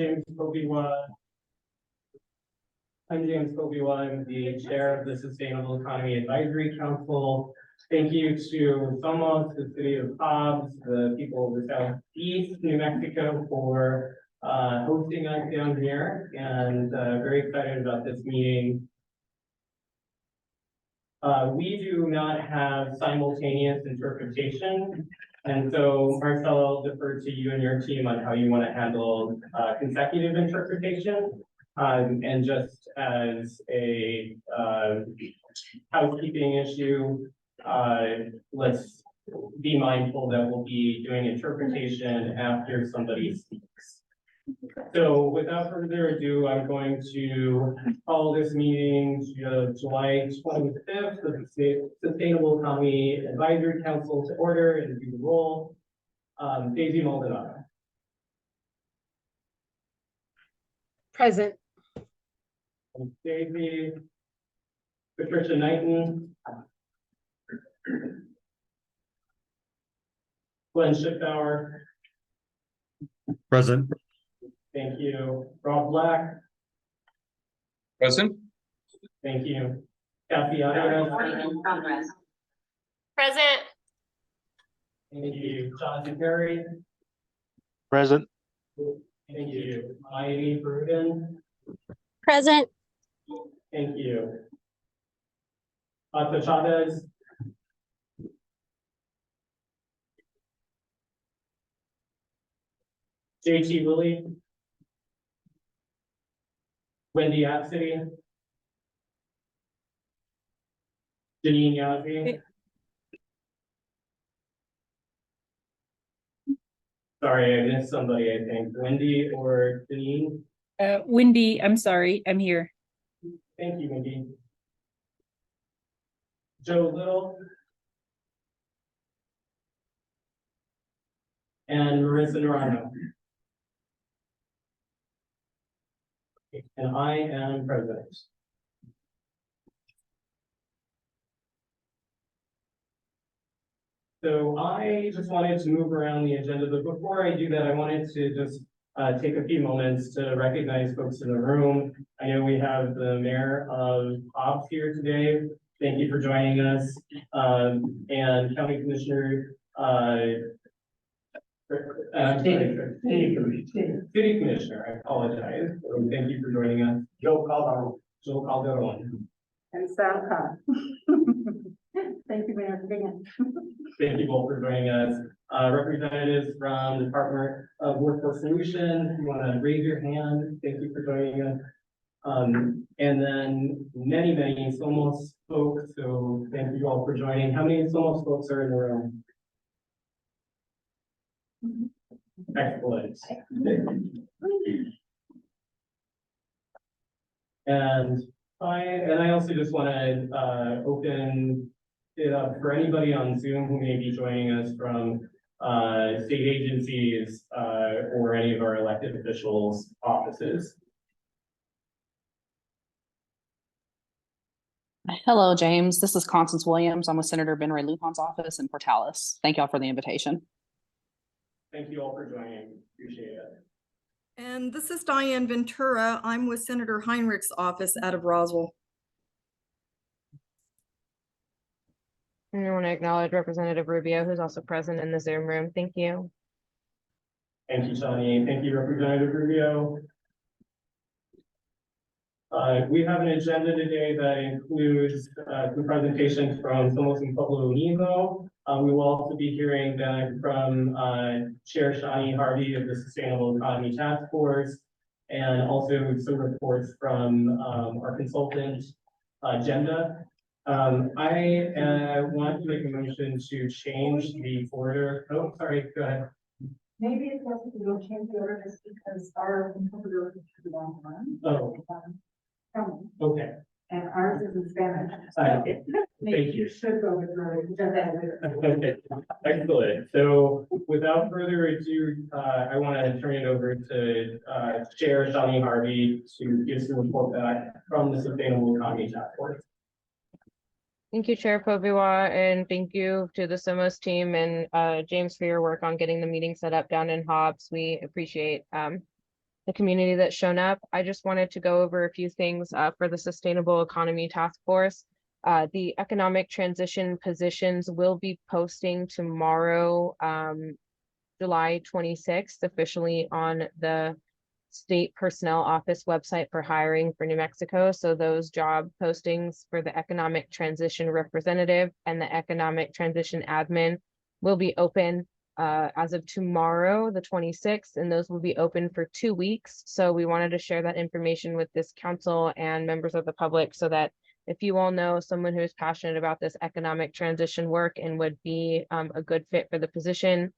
James Kobiwa. I'm James Kobiwa. I'm the chair of the Sustainable Economy Advisory Council. Thank you to Somos, the city of Hobbs, the people of the Southeast New Mexico for hosting us down here, and very excited about this meeting. We do not have simultaneous interpretation, and so Marcelo, I'll defer to you and your team on how you want to handle consecutive interpretation. And just as a housekeeping issue, let's be mindful that we'll be doing interpretation after somebody speaks. So without further ado, I'm going to call this meeting July 25th of the Sustainable Economy Advisory Council to order and do the roll. Daisy Maldonado. Present. Daisy. Patricia Knighton. Glenn Schiffauer. Present. Thank you. Rob Black. Present. Thank you. Kathy Arias. Present. Thank you. Jonathan Perry. Present. Thank you. Ivy Bruton. Present. Thank you. Otto Chavez. JT Willie. Wendy Apsity. Janine Yazzie. Sorry, I missed somebody, I think. Wendy or Janine? Wendy, I'm sorry, I'm here. Thank you, Wendy. Joe Little. And Marissa Naranjo. And I am president. So I just wanted to move around the agenda, but before I do that, I wanted to just take a few moments to recognize folks in the room. I know we have the mayor of Hobbs here today. Thank you for joining us. And County Commissioner, City Commissioner, I apologize. So thank you for joining us. Joe Calderon. And Sam Khan. Thank you, Mayor, for being in. Thank you both for joining us. Representatives from the Department of Workforce Solutions, if you want to raise your hand, thank you for joining us. And then many Somos folks, so thank you all for joining. How many Somos folks are in the room? Excellent. And I also just want to open it up for anybody on Zoom who may be joining us from state agencies or any of our elected officials' offices. Hello, James. This is Constance Williams. I'm with Senator Ben Ray Lujan's office in Portales. Thank you all for the invitation. Thank you all for joining. Appreciate it. And this is Diane Ventura. I'm with Senator Heinrich's office out of Roswell. And I want to acknowledge Representative Rubio, who's also present in the Zoom room. Thank you. Thank you, Shani. Thank you, Representative Rubio. We have an agenda today that includes some presentations from Somos and Pueblo Unido. We will also be hearing back from Chair Shani Harvey of the Sustainable Economy Task Force, and also some reports from our consultant, Agenda. I want to make a motion to change the order. Oh, sorry, go ahead. Maybe it's best if we don't change the order just because our interpreter is the wrong one. Oh, okay. And ours is in Spanish. Thank Maybe you. you should go with her. Okay, excellent. So without further ado, I want to turn it over to Chair Shani Harvey to give some report back from the Sustainable Economy Task Force. Thank you, Chair Poviwa, and thank you to the Somos team and James for your work on getting the meeting set up down in Hobbs. We appreciate the community that's shown up. I just wanted to go over a few things for the Sustainable Economy Task Force. The economic transition positions will be posting tomorrow, July 26th, officially on the State Personnel Office website for hiring for New Mexico. So those job postings for the economic transition representative and the economic transition admin will be open as of tomorrow, the 26th, and those will be open for 2 weeks. So we wanted to share that information with this council and members of the public so that if you all know someone who's passionate about this economic transition work and would be a good fit for the position,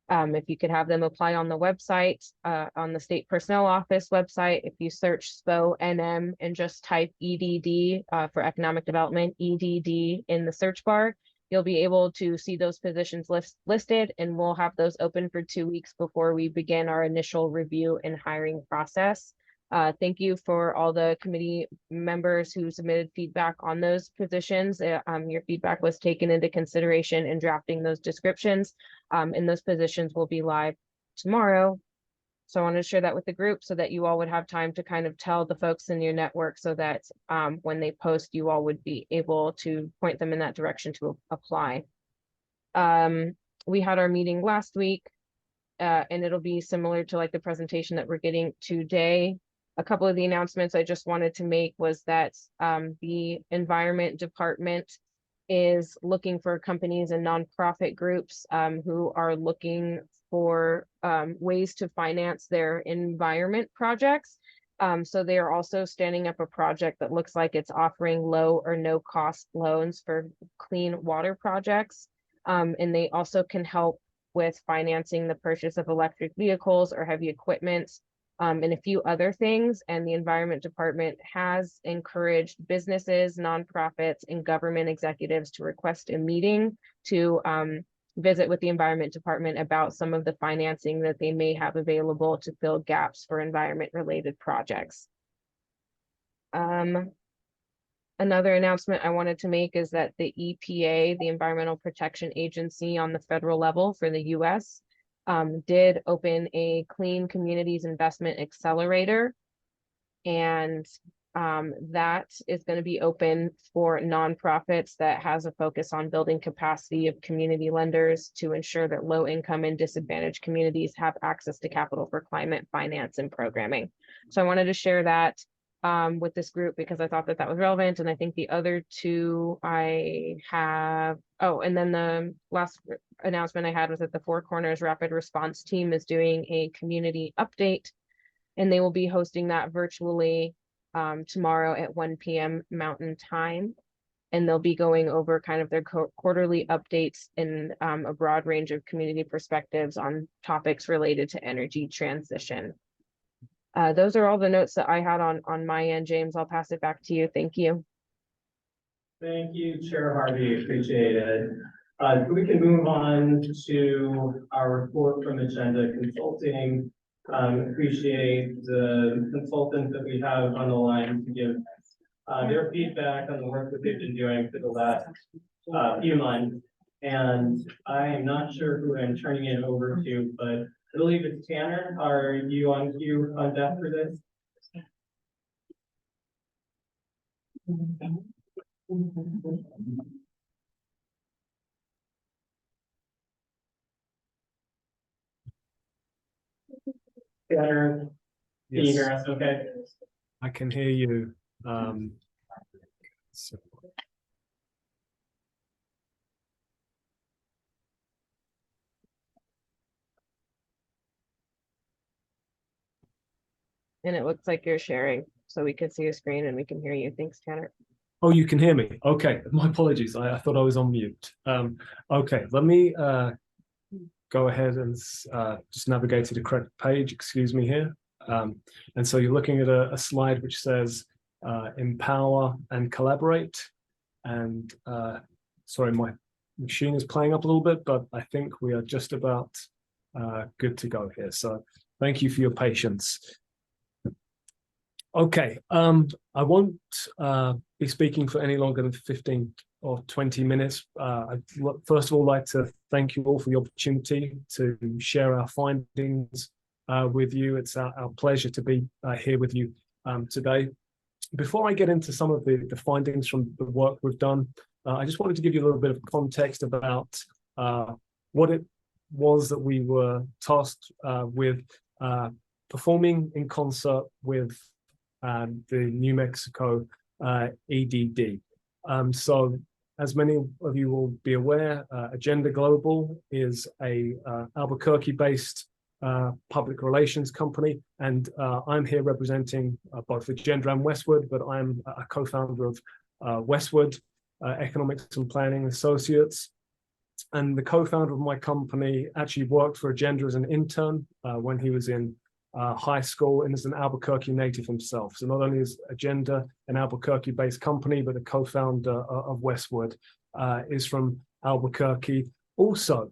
if you could have them apply on the website, on the State Personnel Office website. If you search SPO NM and just type EDD for economic development, EDD in the search bar, you'll be able to see those positions listed, and we'll have those open for 2 weeks before we begin our initial review and hiring process. Thank you for all the committee members who submitted feedback on those positions. Your feedback was taken into consideration in drafting those descriptions, and those positions will be live tomorrow. So I wanted to share that with the group so that you all would have time to kind of tell the folks in your network so that when they post, you all would be able to point them in that direction to apply. We had our meeting last week, and it'll be similar to like the presentation that we're getting today. A couple of the announcements I just wanted to make was that the Environment Department is looking for companies and nonprofit groups who are looking for ways to finance their environment projects. So they are also standing up a project that looks like it's offering low or no cost loans for clean water projects. And they also can help with financing the purchase of electric vehicles or heavy equipment, and a few other things. And the Environment Department has encouraged businesses, nonprofits, and government executives to request a meeting to visit with the Environment Department about some of the financing that they may have available to fill gaps for environment-related projects. Another announcement I wanted to make is that the EPA, the Environmental Protection Agency on the federal level for the US, did open a Clean Communities Investment Accelerator. And that is going to be open for nonprofits that has a focus on building capacity of community lenders to ensure that low income and disadvantaged communities have access to capital for climate finance and programming. So I wanted to share that with this group because I thought that that was relevant. And I think the other two I have, oh, and then the last announcement I had was that the Four Corners Rapid Response Team is doing a community update, and they will be hosting that virtually tomorrow at 1 p.m. Mountain Time. And they'll be going over kind of their quarterly updates in a broad range of community perspectives on topics related to energy transition. Those are all the notes that I had on my end. James, I'll pass it back to you. Thank you. Thank you, Chair Harvey, appreciate it. We can move on to our report from Agenda Consulting. Appreciate the consultants that we have on the line to give their feedback on the work that they've been doing for the last few months. And I am not sure who I'm turning it over to, but I believe it's Tanner. Are you on cue on deck for this? Tanner, can you hear us okay? I can hear you. So And it looks like you're sharing, so we can see your screen and we can hear you. Thanks, Tanner. oh, you can hear me. Okay, my apologies. I thought I was on mute. Okay, let me go ahead and just navigate to the correct page. Excuse me here. And so you're looking at a slide which says empower and collaborate. And sorry, my machine is playing up a little bit, but I think we are just about good to go here. So thank you for your patience. Okay, I won't be speaking for any longer than 15 or 20 minutes. I'd first of all like to thank you all for the opportunity to share our findings with you. It's our pleasure to be here with you today. Before I get into some of the findings from the work we've done, I just wanted to give you a little bit of context about what it was that we were tasked with performing in concert with the New Mexico EDD. So as many of you will be aware, Agenda Global is a Albuquerque-based public relations company, and I'm here representing both Agenda and Westwood, but I'm a co-founder of Westwood Economics and Planning Associates. And the co-founder of my company actually worked for Agenda as an intern when he was in high school, and is an Albuquerque native himself. So not only is Agenda an Albuquerque-based company, but the co-founder of Westwood is from Albuquerque also.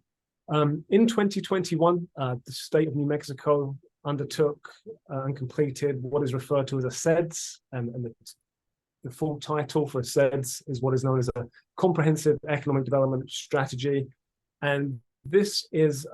In 2021, the state of New Mexico undertook and completed what is referred to as a CEDS, and the full title for a CEDS is what is known as a Comprehensive Economic Development Strategy. And this is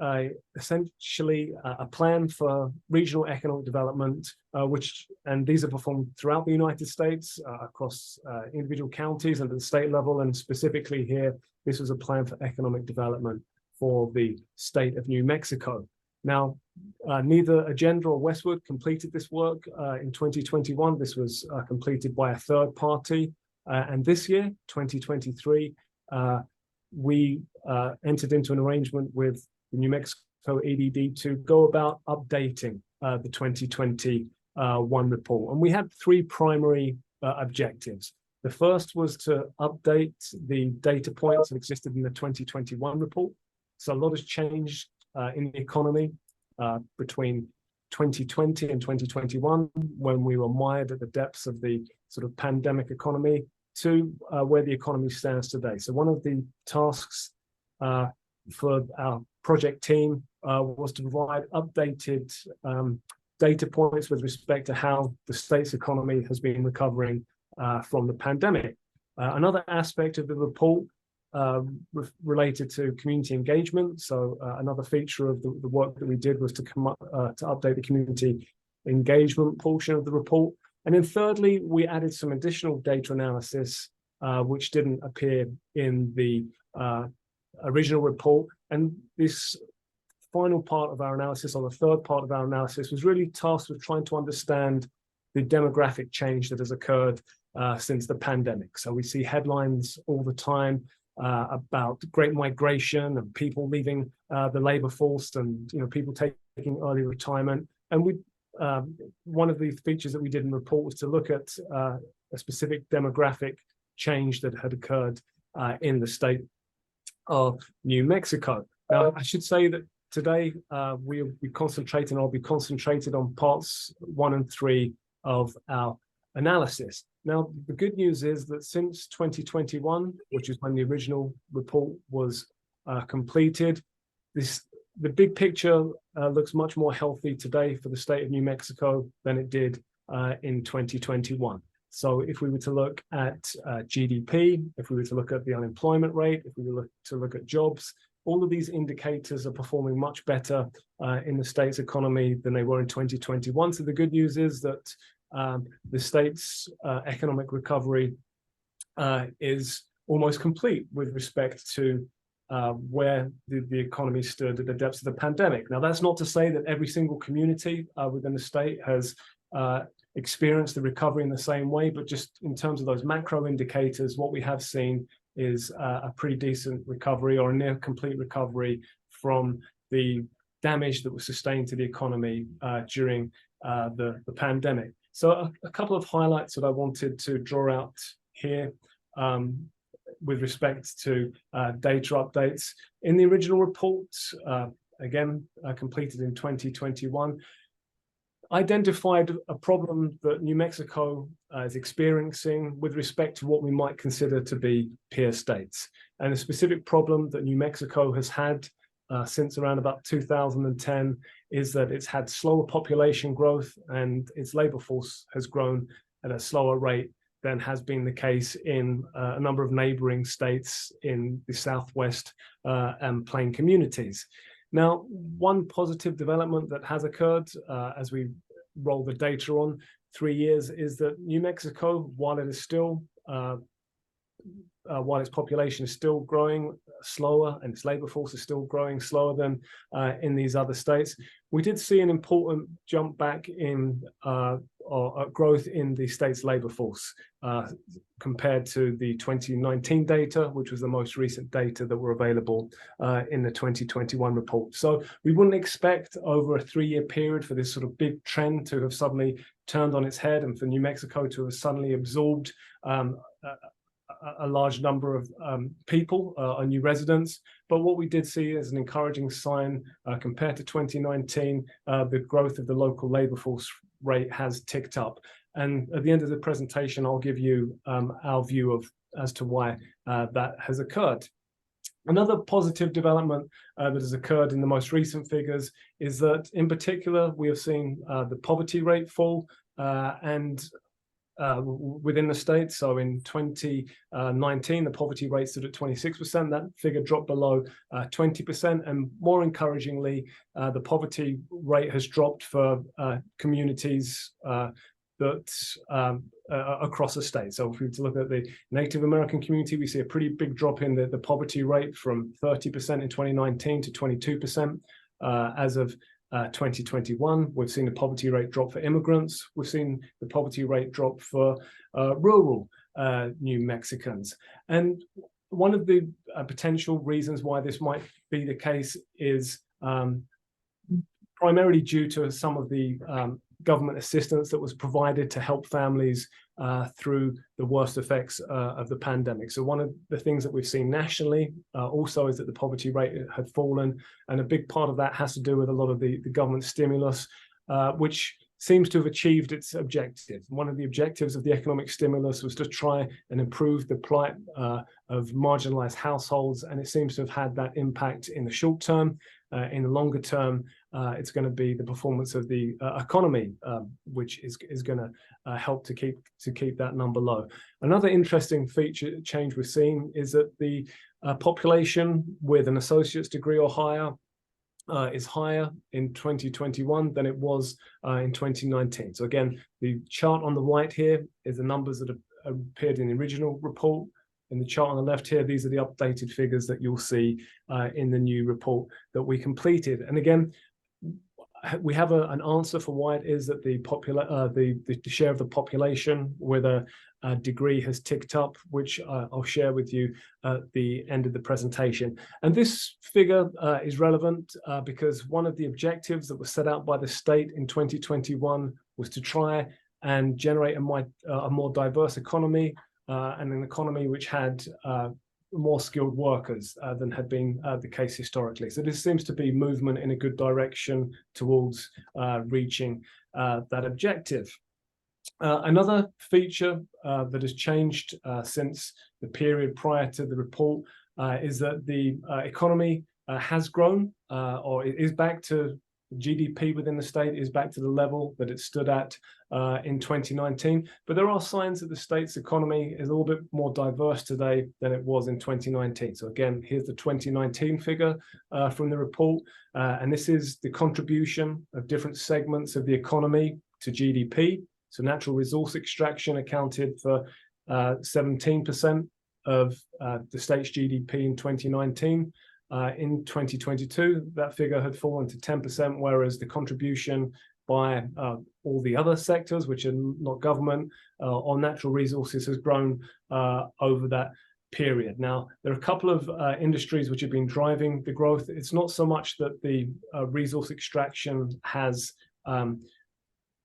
essentially a plan for regional economic development, and these are performed throughout the United States, across individual counties and at the state level, and specifically here, this was a plan for economic development for the state of New Mexico. Now, neither Agenda or Westwood completed this work in 2021. This was completed by a third party, and this year, 2023, we entered into an arrangement with the New Mexico EDD to go about updating the 2021 report. And we had three primary objectives. The first was to update the data points that existed in the 2021 report. So a lot has changed in the economy between 2020 and 2021, when we were mired at the depths of the sort of pandemic economy, to where the economy stands today. So one of the tasks for our project team was to provide updated data points with respect to how the state's economy has been recovering from the pandemic. Another aspect of the report related to community engagement. So another feature of the work that we did was to come up to update the community engagement portion of the report. And then thirdly, we added some additional data analysis, which didn't appear in the original report. And this final part of our analysis, or the third part of our analysis, was really tasked with trying to understand the demographic change that has occurred since the pandemic. So we see headlines all the time about great migration and people leaving the labor force, and people taking early retirement. And we one of the features that we did in the report was to look at a specific demographic change that had occurred in the state of New Mexico. Now, I should say that today we'll be concentrating, I'll be concentrated on parts 1 and 3 of our analysis. Now, the good news is that since 2021, which is when the original report was completed, the big picture looks much more healthy today for the state of New Mexico than it did in 2021. So if we were to look at GDP, if we were to look at the unemployment rate, if we were to look at jobs, all of these indicators are performing much better in the state's economy than they were in 2021. So the good news is that the state's economic recovery is almost complete with respect to where the economy stood at the depths of the pandemic. Now, that's not to say that every single community within the state has experienced the recovery in the same way, but just in terms of those macro indicators, what we have seen is a pretty decent recovery, or a near complete recovery, from the damage that was sustained to the economy during the pandemic. So a couple of highlights that I wanted to draw out here with respect to data updates. In the original report, again, completed in 2021, identified a problem that New Mexico is experiencing with respect to what we might consider to be peer states. And a specific problem that New Mexico has had since around about 2010 is that it's had slower population growth, and its labor force has grown at a slower rate than has been the case in a number of neighboring states in the Southwest and Plain communities. Now, one positive development that has occurred as we roll the data on 3 years is that New Mexico, while it is still while its population is still growing slower and its labor force is still growing slower than in these other states, we did see an important jump back in growth in the state's labor force compared to the 2019 data, which was the most recent data that were available in the 2021 report. So we wouldn't expect over a 3-year period for this sort of big trend to have suddenly turned on its head and for New Mexico to have suddenly absorbed a large number of people, new residents. But what we did see as an encouraging sign compared to 2019, the growth of the local labor force rate has ticked up. And at the end of the presentation, I'll give you our view as to why that has occurred. Another positive development that has occurred in the most recent figures is that, in particular, we have seen the poverty rate fall within the state. So in 2019, the poverty rate stood at 26%. That figure dropped below 20%. And more encouragingly, the poverty rate has dropped for communities across the state. So if we look at the Native American community, we see a pretty big drop in the poverty rate from 30% in 2019 to 22% as of 2021. We've seen the poverty rate drop for immigrants. We've seen the poverty rate drop for rural New Mexicans. And one of the potential reasons why this might be the case is primarily due to some of the government assistance that was provided to help families through the worst effects of the pandemic. So one of the things that we've seen nationally also is that the poverty rate had fallen, and a big part of that has to do with a lot of the government stimulus, which seems to have achieved its objective. One of the objectives of the economic stimulus was to try and improve the plight of marginalized households, and it seems to have had that impact in the short term. In the longer term, it's going to be the performance of the economy, which is going to help to keep that number low. Another interesting feature change we've seen is that the population with an associate's degree or higher is higher in 2021 than it was in 2019. So again, the chart on the right here is the numbers that have appeared in the original report. In the chart on the left here, these are the updated figures that you'll see in the new report that we completed. And again, we have an answer for why it is that the share of the population with a degree has ticked up, which I'll share with you at the end of the presentation. And this figure is relevant because one of the objectives that was set out by the state in 2021 was to try and generate a more diverse economy, and an economy which had more skilled workers than had been the case historically. So this seems to be movement in a good direction towards reaching that objective. Another feature that has changed since the period prior to the report is that the economy has grown, or it is back to GDP within the state is back to the level that it stood at in 2019. But there are signs that the state's economy is a little bit more diverse today than it was in 2019. So again, here's the 2019 figure from the report. And this is the contribution of different segments of the economy to GDP. So natural resource extraction accounted for 17% of the state's GDP in 2019. In 2022, that figure had fallen to 10%, whereas the contribution by all the other sectors, which are not government, on natural resources has grown over that period. Now, there are a couple of industries which have been driving the growth. It's not so much that the resource extraction has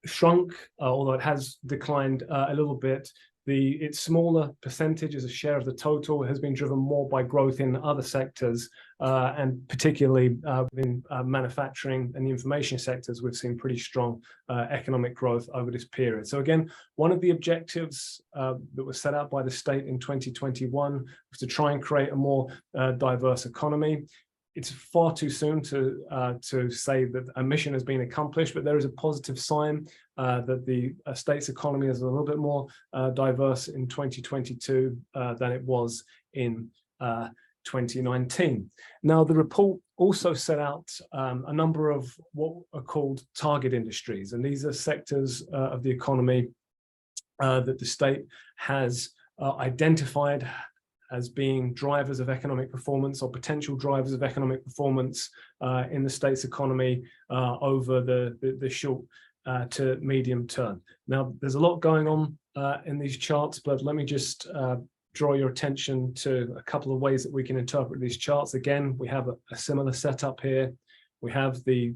shrunk, although it has declined a little bit. Its smaller percentage as a share of the total has been driven more by growth in other sectors, and particularly in manufacturing and the information sectors. We've seen pretty strong economic growth over this period. So again, one of the objectives that was set out by the state in 2021 was to try and create a more diverse economy. It's far too soon to say that a mission has been accomplished, but there is a positive sign that the state's economy is a little bit more diverse in 2022 than it was in 2019. Now, the report also set out a number of what are called target industries, and these are sectors of the economy that the state has identified as being drivers of economic performance or potential drivers of economic performance in the state's economy over the short to medium term. Now, there's a lot going on in these charts, but let me just draw your attention to a couple of ways that we can interpret these charts. Again, we have a similar setup here. We have the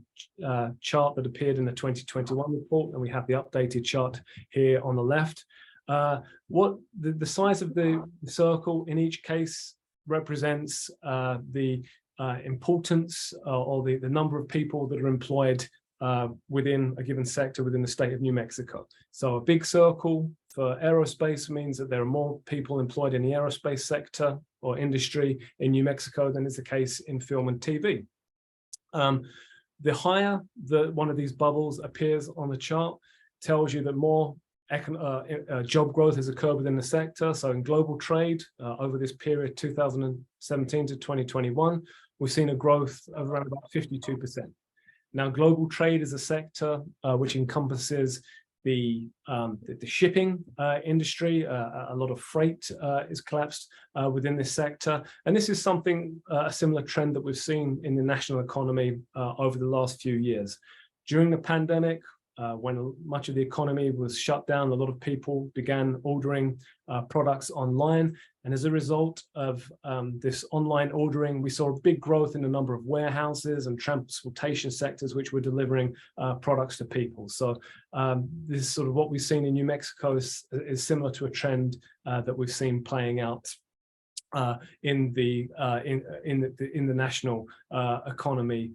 chart that appeared in the 2021 report, and we have the updated chart here on the left. What the size of the circle in each case represents the importance or the number of people that are employed within a given sector within the state of New Mexico. So a big circle for aerospace means that there are more people employed in the aerospace sector or industry in New Mexico than is the case in film and TV. The higher one of these bubbles appears on the chart, tells you that more job growth has occurred within the sector. So in global trade, over this period, 2017 to 2021, we've seen a growth of around about 52%. Now, global trade is a sector which encompasses the shipping industry. A lot of freight is collapsed within this sector. And this is something, a similar trend that we've seen in the national economy over the last few years. During the pandemic, when much of the economy was shut down, a lot of people began ordering products online. And as a result of this online ordering, we saw a big growth in the number of warehouses and transportation sectors which were delivering products to people. So this is sort of what we've seen in New Mexico is similar to a trend that we've seen playing out in the national economy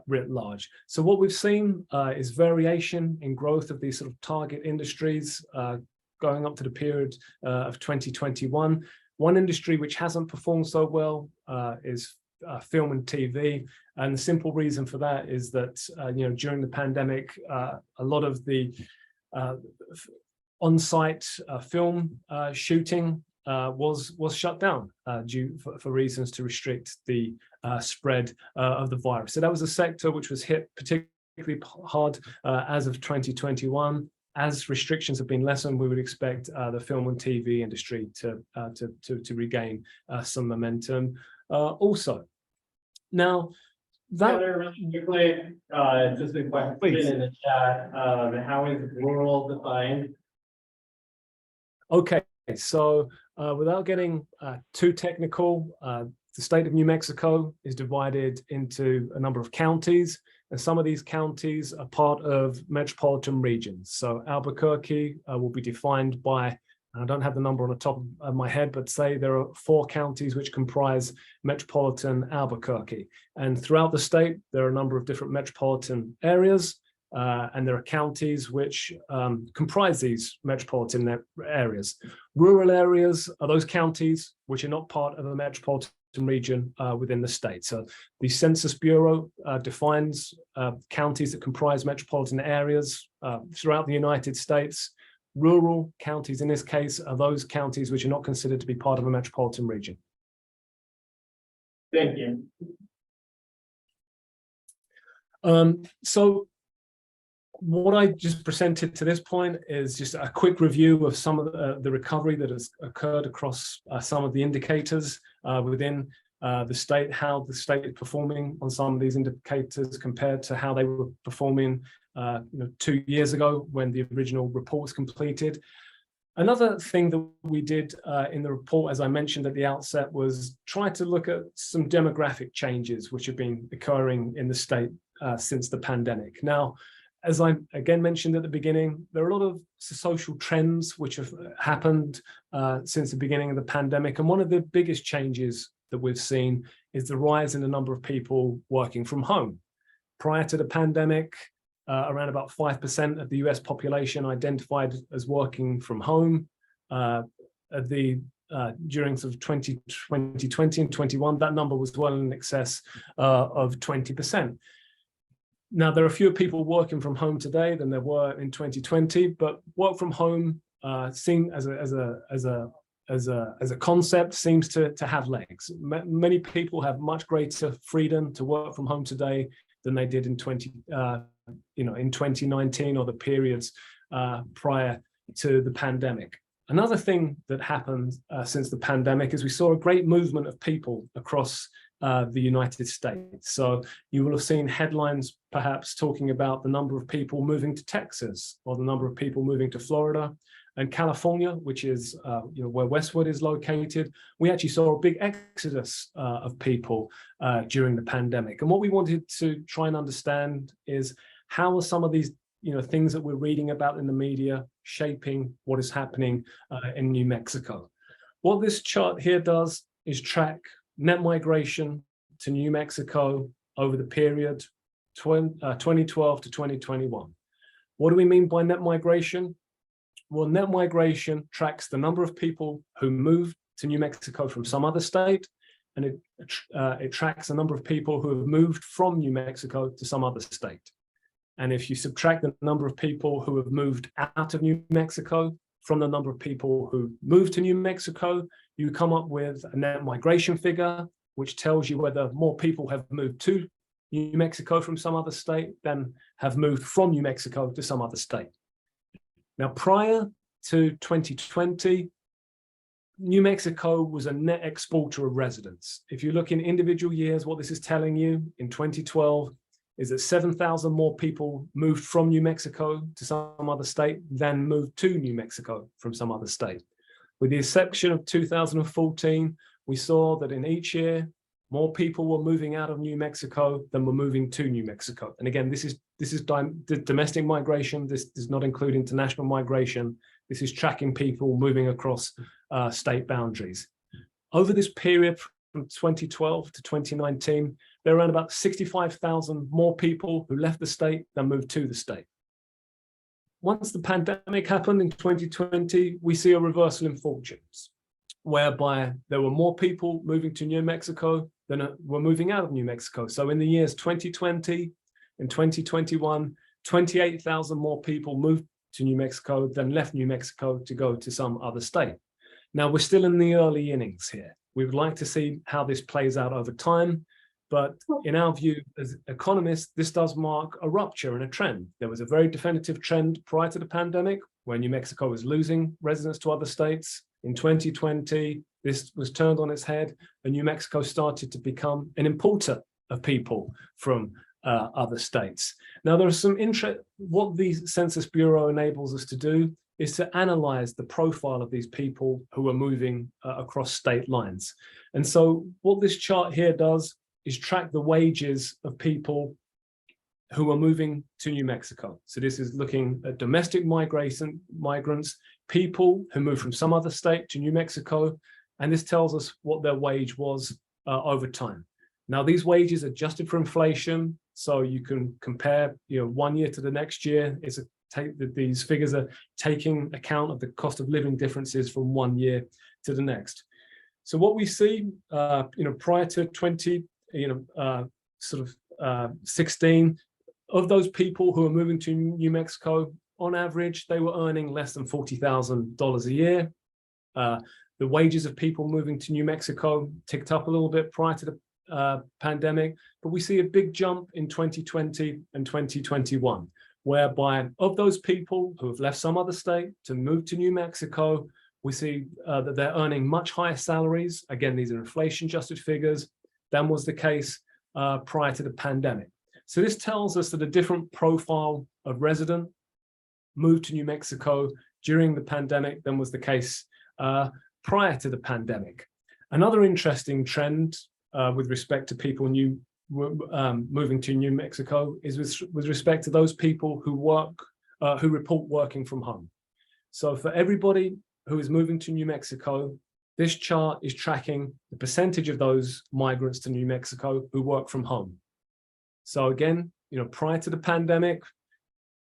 writ large. So what we've seen is variation in growth of these sort of target industries going up to the period of 2021. One industry which hasn't performed so well is film and TV, and the simple reason for that is that during the pandemic, a lot of the on-site film shooting was shut down for reasons to restrict the spread of the virus. So that was a sector which was hit particularly hard as of 2021. As restrictions have been lessened, we would expect the film and TV industry to regain some momentum also. Now, that Quickly, just a question Please. in the chat. How is rural defined? Okay, so without getting too technical, the state of New Mexico is divided into a number of counties, and some of these counties are part of metropolitan regions. So Albuquerque will be defined by, I don't have the number on the top of my head, but say there are 4 counties which comprise metropolitan Albuquerque. And throughout the state, there are a number of different metropolitan areas, and there are counties which comprise these metropolitan areas. Rural areas are those counties which are not part of a metropolitan region within the state. So the Census Bureau defines counties that comprise metropolitan areas throughout the United States. Rural counties in this case are those counties which are not considered to be part of a metropolitan region. Thank you. So what I just presented to this point is just a quick review of some of the recovery that has occurred across some of the indicators within the state, how the state is performing on some of these indicators compared to how they were performing 2 years ago when the original report was completed. Another thing that we did in the report, as I mentioned at the outset, was try to look at some demographic changes which have been occurring in the state since the pandemic. Now, as I again mentioned at the beginning, there are a lot of social trends which have happened since the beginning of the pandemic. And one of the biggest changes that we've seen is the rise in the number of people working from home. Prior to the pandemic, around about 5% of the US population identified as working from home. During sort of 2020 and 21, that number was well in excess of 20%. Now, there are fewer people working from home today than there were in 2020, but work from home seen as a as a concept seems to have legs. Many people have much greater freedom to work from home today than they did in 2019 or the periods prior to the pandemic. Another thing that happened since the pandemic is we saw a great movement of people across the United States. So you will have seen headlines perhaps talking about the number of people moving to Texas or the number of people moving to Florida and California, which is where Westwood is located. We actually saw a big exodus of people during the pandemic. And what we wanted to try and understand is how are some of these things that we're reading about in the media shaping what is happening in New Mexico. What this chart here does is track net migration to New Mexico over the period 2012 to 2021. What do we mean by net migration? Well, net migration tracks the number of people who moved to New Mexico from some other state, and it tracks the number of people who have moved from New Mexico to some other state. And if you subtract the number of people who have moved out of New Mexico from the number of people who moved to New Mexico, you come up with a net migration figure, which tells you whether more people have moved to New Mexico from some other state than have moved from New Mexico to some other state. Now, prior to 2020, New Mexico was a net exporter of residents. If you look in individual years, what this is telling you in 2012 is that 7,000 more people moved from New Mexico to some other state than moved to New Mexico from some other state. With the exception of 2014, we saw that in each year, more people were moving out of New Mexico than were moving to New Mexico. And again, this is domestic migration. This does not include international migration. This is tracking people moving across state boundaries. Over this period from 2012 to 2019, there were around about 65,000 more people who left the state than moved to the state. Once the pandemic happened in 2020, we see a reversal in fortunes, whereby there were more people moving to New Mexico than were moving out of New Mexico. So in the years 2020 and 2021, 28,000 more people moved to New Mexico than left New Mexico to go to some other state. Now, we're still in the early innings here. We would like to see how this plays out over time. But in our view, as economists, this does mark a rupture and a trend. There was a very definitive trend prior to the pandemic, where New Mexico was losing residents to other states. In 2020, this was turned on its head, and New Mexico started to become an importer of people from other states. Now, there are some what the Census Bureau enables us to do is to analyze the profile of these people who are moving across state lines. And so what this chart here does is track the wages of people who are moving to New Mexico. So this is looking at domestic migrants, people who move from some other state to New Mexico, and this tells us what their wage was over time. Now, these wages are adjusted for inflation, so you can compare 1 year to the next year. These figures are taking account of the cost of living differences from 1 year to the next. So what we see, prior to 16, of those people who are moving to New Mexico, on average, they were earning less than $40,000 a year. The wages of people moving to New Mexico ticked up a little bit prior to the pandemic, but we see a big jump in 2020 and 2021, whereby of those people who have left some other state to move to New Mexico, we see that they're earning much higher salaries. Again, these are inflation-adjusted figures than was the case prior to the pandemic. So this tells us that a different profile of resident moved to New Mexico during the pandemic than was the case prior to the pandemic. Another interesting trend with respect to people moving to New Mexico is with respect to those people who report working from home. So for everybody who is moving to New Mexico, this chart is tracking the percentage of those migrants to New Mexico who work from home. So again, prior to the pandemic,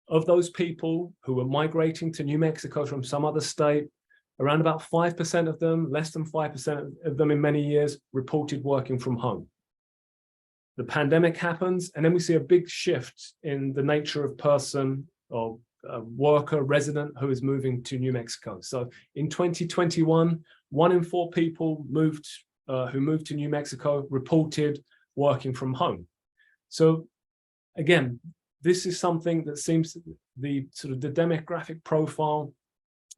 of those people who were migrating to New Mexico from some other state, around about 5% of them, less than 5% of them in many years, reported working from home. The pandemic happens, and then we see a big shift in the nature of person or worker, resident who is moving to New Mexico. So in 2021, 1 in 4 people who moved to New Mexico reported working from home. So again, this is something that seems the demographic profile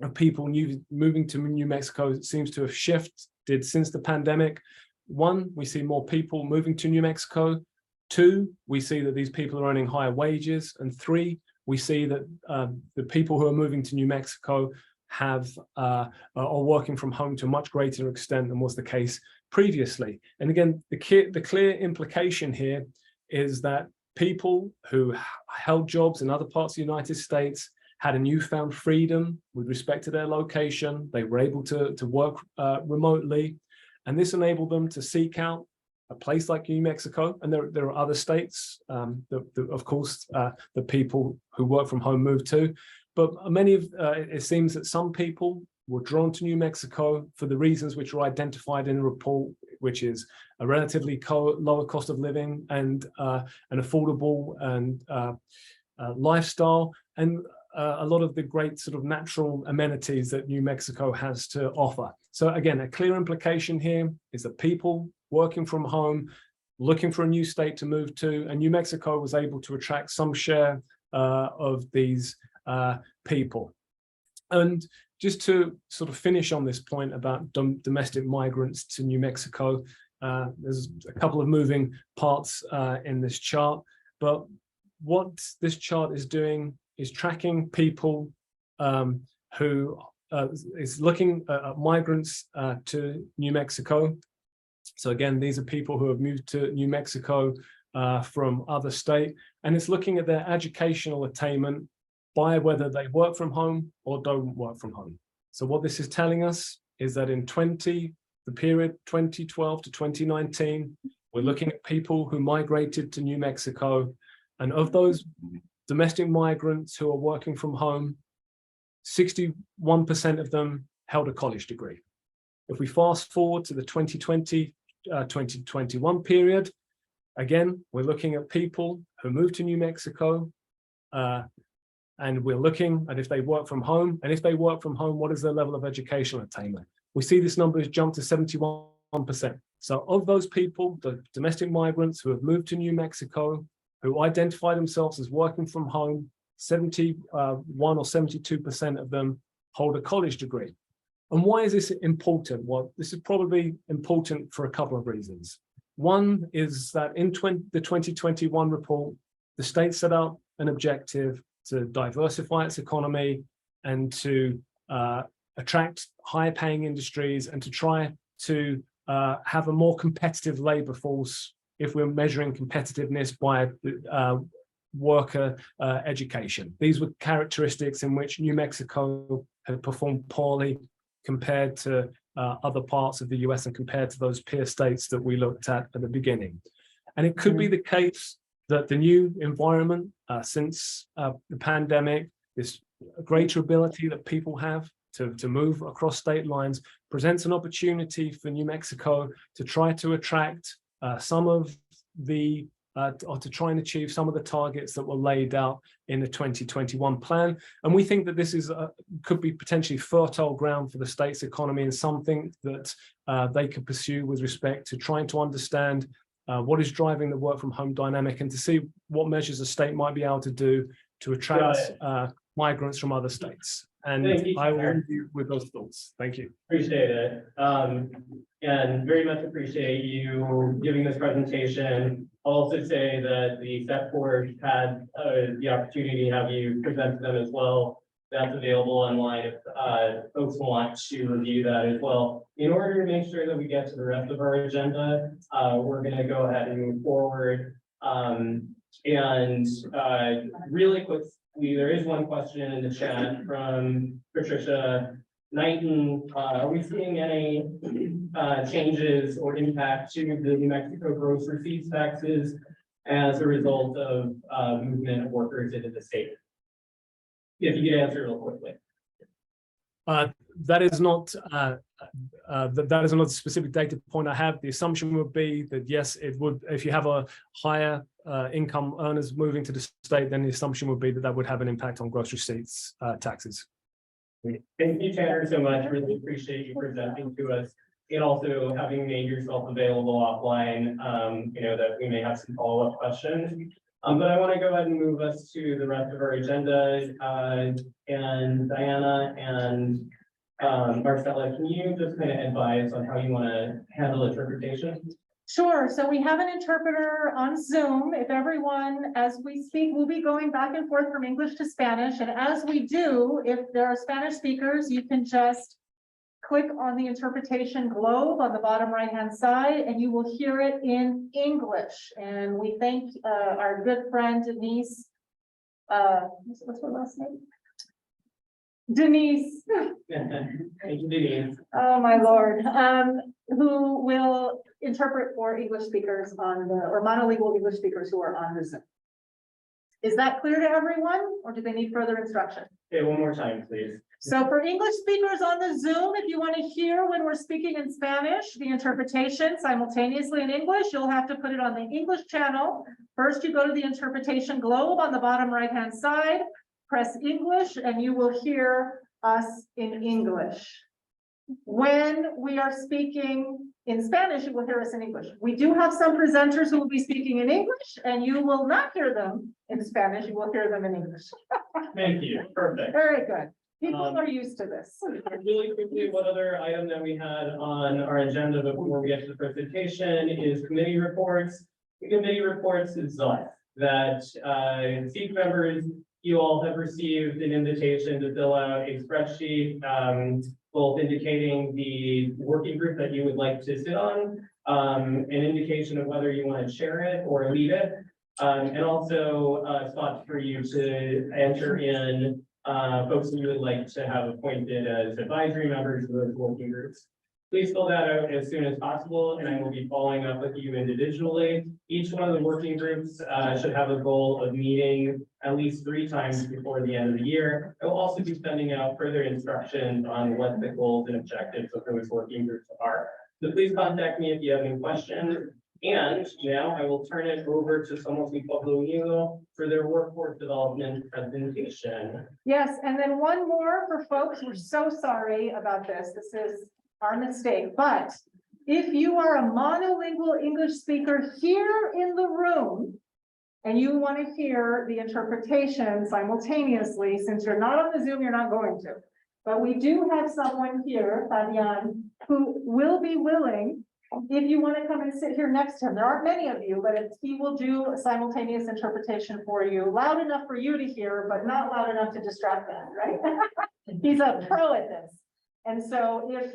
of people moving to New Mexico seems to have shifted since the pandemic. 1, we see more people moving to New Mexico. 2, we see that these people are earning higher wages. And 3, we see that the people who are moving to New Mexico are working from home to a much greater extent than was the case previously. And again, the clear implication here is that people who held jobs in other parts of the United States had a newfound freedom with respect to their location. They were able to work remotely, and this enabled them to seek out a place like New Mexico. And there are other states, of course, the people who work from home move to. But it seems that some people were drawn to New Mexico for the reasons which were identified in the report, which is a relatively lower cost of living and an affordable and lifestyle, and a lot of the great sort of natural amenities that New Mexico has to offer. So again, a clear implication here is that people working from home, looking for a new state to move to, and New Mexico was able to attract some share of these people. And just to sort of finish on this point about domestic migrants to New Mexico, there's a couple of moving parts in this chart, but what this chart is doing is tracking people who is looking at migrants to New Mexico. So again, these are people who have moved to New Mexico from other states, and it's looking at their educational attainment by whether they work from home or don't work from home. So what this is telling us is that in the period 2012 to 2019, we're looking at people who migrated to New Mexico, and of those domestic migrants who are working from home, 61% of them held a college degree. If we fast forward to the 2020-2021 period, again, we're looking at people who moved to New Mexico, and we're looking at if they work from home, and if they work from home, what is their level of educational attainment? We see this number has jumped to 71%. So of those people, the domestic migrants who have moved to New Mexico, who identify themselves as working from home, 71 or 72% of them hold a college degree. And why is this important? Well, this is probably important for a couple of reasons. One is that in the 2021 report, the state set out an objective to diversify its economy and to attract higher paying industries and to try to have a more competitive labor force if we're measuring competitiveness by worker education. These were characteristics in which New Mexico had performed poorly compared to other parts of the US and compared to those peer states that we looked at the beginning. And it could be the case that the new environment since the pandemic, this greater ability that people have to move across state lines, presents an opportunity for New Mexico to try to attract some of the or to try and achieve some of the targets that were laid out in the 2021 plan. And we think that this is could be potentially fertile ground for the state's economy and something that they could pursue with respect to trying to understand what is driving the work from home dynamic and to see what measures the state might be able to do to attract migrants from other states. And I will leave you with those thoughts. Thank you. Appreciate it. And very much appreciate you giving this presentation. I'll also say that the SET board had the opportunity to have you present to them as well. That's available online if folks want to review that as well. In order to make sure that we get to the rest of our agenda, we're going to go ahead and move forward. Really quick, there is one question in the chat from Patricia Knighton. Are we seeing any changes or impact to the New Mexico gross receipts taxes as a result of movement of workers into the state? If you could answer real quickly. That is not that is not a specific data point I have. The assumption would be that yes, it would. If you have a higher income earners moving to the state, then the assumption would be that that would have an impact on gross receipts taxes. Thank you, Tanner, so much. Really appreciate you presenting to us and also having made yourself available offline, that we may have some follow-up questions. But I want to go ahead and move us to the rest of our agenda. And Diana and Marcella, can you just kind of advise on how you want to handle interpretation? Sure, so we have an interpreter on Zoom. If everyone, as we speak, we'll be going back and forth from English to Spanish. And as we do, if there are Spanish speakers, you can just click on the interpretation globe on the bottom right-hand side, and you will hear it in English. And we thank our good friend Denise. What's her last name? Denise. Thank you, Denise. Oh, my Lord, who will interpret for English speakers or monolingual English speakers who are on the Zoom. Is that clear to everyone, or do they need further instruction? Okay, one more time, please. So for English speakers on the Zoom, if you want to hear when we're speaking in Spanish, the interpretation simultaneously in English, you'll have to put it on the English channel. First, you go to the interpretation globe on the bottom right-hand side, press English, and you will hear us in English. When we are speaking in Spanish, you will hear us in English. We do have some presenters who will be speaking in English, and you will not hear them in Spanish, you will hear them in English. Thank you, perfect. Very good. People are used to this. Really quickly, one other item that we had on our agenda before we get to the presentation is committee reports. The committee reports is that SEEK members, you all have received an invitation to fill out a spreadsheet, both indicating the working group that you would like to sit on, an indication of whether you want to chair it or lead it, and also spots for you to enter in folks that you would like to have appointed as advisory members of those working groups. Please fill that out as soon as possible, and I will be following up with you individually. Each one of the working groups should have a goal of meeting at least 3 times before the end of the year. I will also be sending out further instructions on what the goals and objectives of those working groups are. So please contact me if you have any questions. And now I will turn it over to Somos Mi Pueblo Unido for their workforce development presentation. Yes, and then one more for folks. We're so sorry about this. This is our mistake, but if you are a monolingual English speaker here in the room and you want to hear the interpretation simultaneously, since you're not on the Zoom, you're not going to. But we do have someone here, Fabian, who will be willing, if you want to come and sit here next to him. There aren't many of you, but he will do a simultaneous interpretation for you, loud enough for you to hear, but not loud enough to distract them, right? He's a pro at this. And so if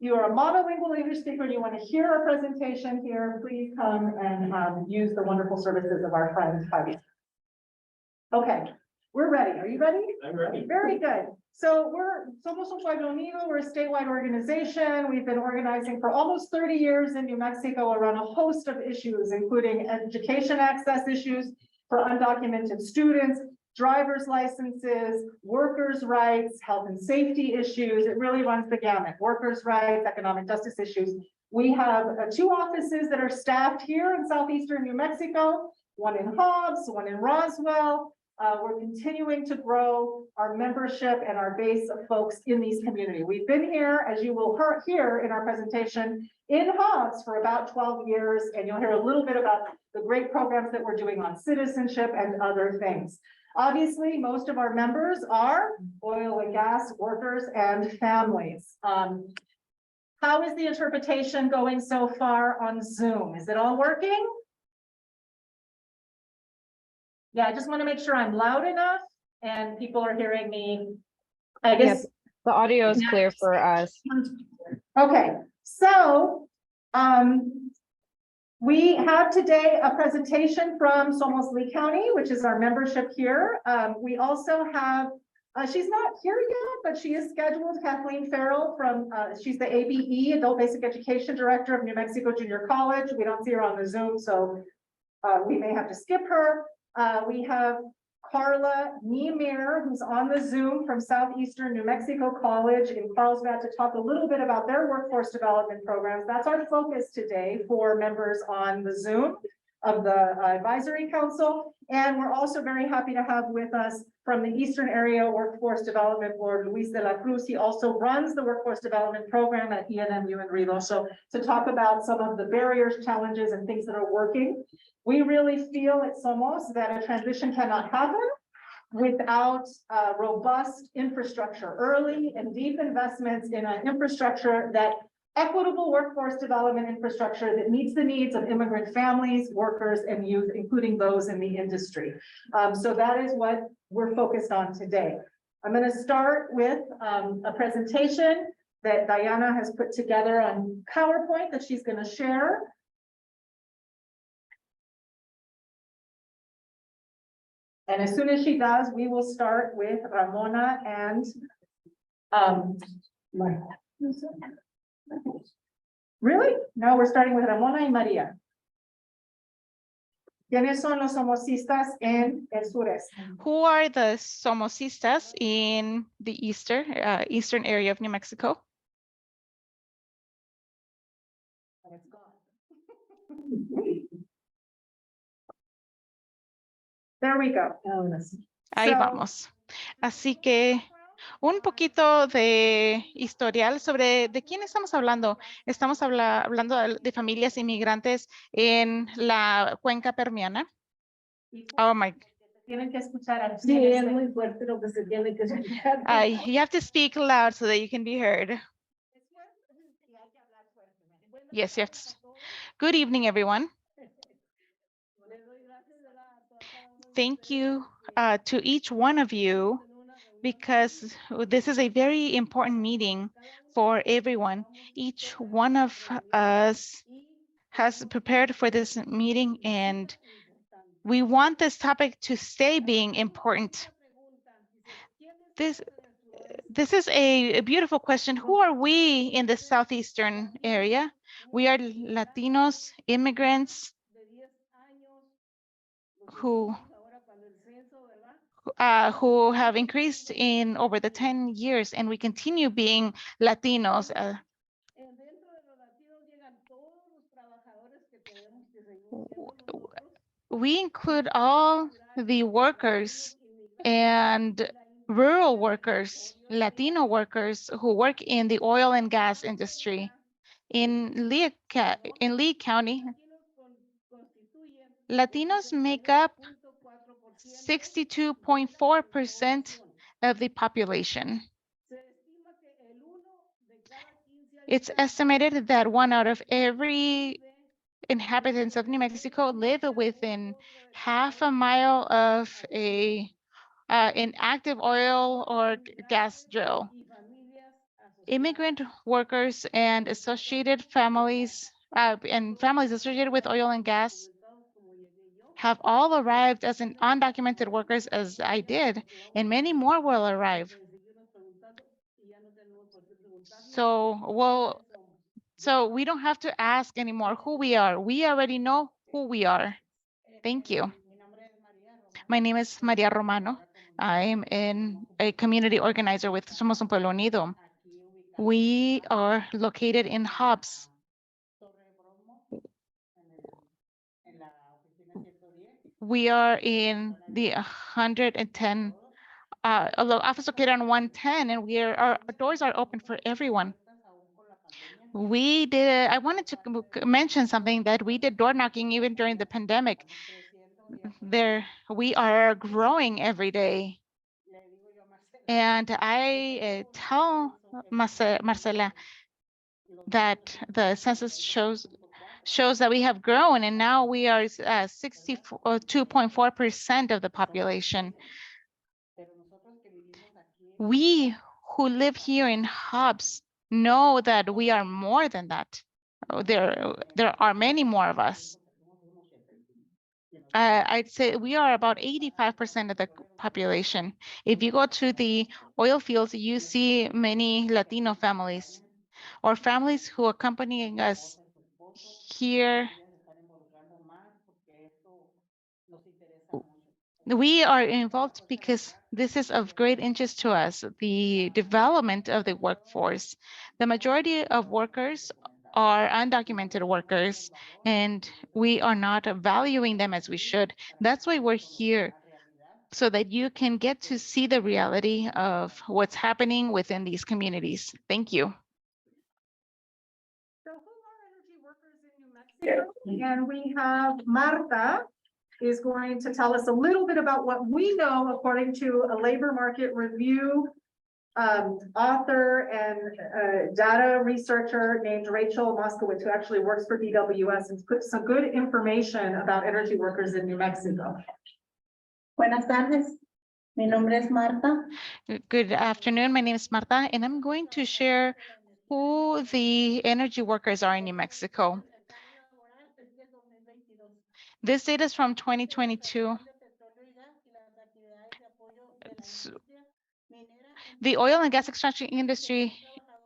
you are a monolingual English speaker and you want to hear our presentation here, please come and use the wonderful services of our friend Fabian. Okay, we're ready. Are you ready? I'm ready. Very good. So we're Somos Un Pueblo Unido. We're a statewide organization. We've been organizing for almost 30 years in New Mexico around a host of issues, including education access issues for undocumented students, driver's licenses, workers' rights, health and safety issues. It really runs the gamut. Workers' rights, economic justice issues. We have 2 offices that are staffed here in southeastern New Mexico, one in Hobbs, one in Roswell. We're continuing to grow our membership and our base of folks in these communities. We've been here, as you will hear in our presentation, in Hobbs for about 12 years, and you'll hear a little bit about the great programs that we're doing on citizenship and other things. Obviously, most of our members are oil and gas workers and families. How is the interpretation going so far on Zoom? Is it all working? Yeah, I just want to make sure I'm loud enough and people are hearing me. I guess. Yes, the audio is clear for us. Okay, so we have today a presentation from Somos Lee County, which is our membership here. We also have, she's not here yet, but she is scheduled, Kathleen Farrell from, she's the ABE, Adult Basic Education Director of New Mexico Junior College. We don't see her on the Zoom, so we may have to skip her. We have Carla Niemeyer, who's on the Zoom from Southeastern New Mexico College in Carlsbad, to talk a little bit about their workforce development programs. That's our focus today for members on the Zoom. of the Advisory Council. And we're also very happy to have with us from the Eastern Area Workforce Development Board, Luis de la Cruz. He also runs the Workforce Development Program at ENMU in Reynosa to talk about some of the barriers, challenges, and things that are working. We really feel at Somos that a transition cannot happen without robust infrastructure, early and deep investments in an infrastructure that equitable workforce development infrastructure that meets the needs of immigrant families, workers, and youth, including those in the industry. So that is what we're focused on today. I'm going to start with a presentation that Diana has put together on PowerPoint that she's going to share. And as soon as she does, we will start with Ramona and really? No, we're starting with Ramona y María. ¿Quiénes son los somosistas en el sureste? Who are the Somosistas in the eastern area of New Mexico? There we go. Ahí So- vamos. Así que un poquito de historial sobre de quién estamos hablando. Estamos hablando de familias inmigrantes en la cuenca permiana. Oh my. Tienen que escuchar a Sí, es muy fuerte lo que se tiene que escuchar. You have to speak loud so that you can be heard. Yes, you have to. Good evening, everyone. Thank you to each one of you, because this is a very important meeting for everyone. Each one of us has prepared for this meeting, and we want this topic to stay being important. This is a beautiful question. Who are we in the southeastern area? We are Latinos, immigrants who have increased in over the 10 years, and we continue being Latinos. We include all the workers and rural workers, Latino workers who work in the oil and gas industry. In Lee County, Latinos make up 62.4% of the population. It's estimated that 1 out of every inhabitants of New Mexico live within half a mile of an active oil or gas drill. Immigrant workers and associated families and families associated with oil and gas have all arrived as an undocumented workers, as I did, and many more will arrive. So we don't have to ask anymore who we are. We already know who we are. Thank you. My name is María Romano. I'm a community organizer with Somos un Pueblo Unido. We are located in Hobbs. We are in the 110, office located on 110, and our doors are open for everyone. I wanted to mention something that we did door knocking even during the pandemic. We are growing every day. And I tell Marcela that the census shows that we have grown, and now we are 62.4% of the population. We who live here in Hobbs know that we are more than that. There are many more of us. I'd say we are about 85% of the population. If you go to the oil fields, you see many Latino families or families who are accompanying us here. We are involved because this is of great interest to us, the development of the workforce. The majority of workers are undocumented workers, and we are not valuing them as we should. That's why we're here, so that you can get to see the reality of what's happening within these communities. Thank you. So who are energy workers in New Mexico? And we have Marta is going to tell us a little bit about what we know according to a labor market review author and data researcher named Rachel Moskowitz, who actually works for DWS and put some good information about energy workers in New Mexico. Buenas tardes. Mi nombre es Marta. Good afternoon. My name is Marta, and I'm going to share who the energy workers are in New Mexico. This data is from 2022. The oil and gas extraction industry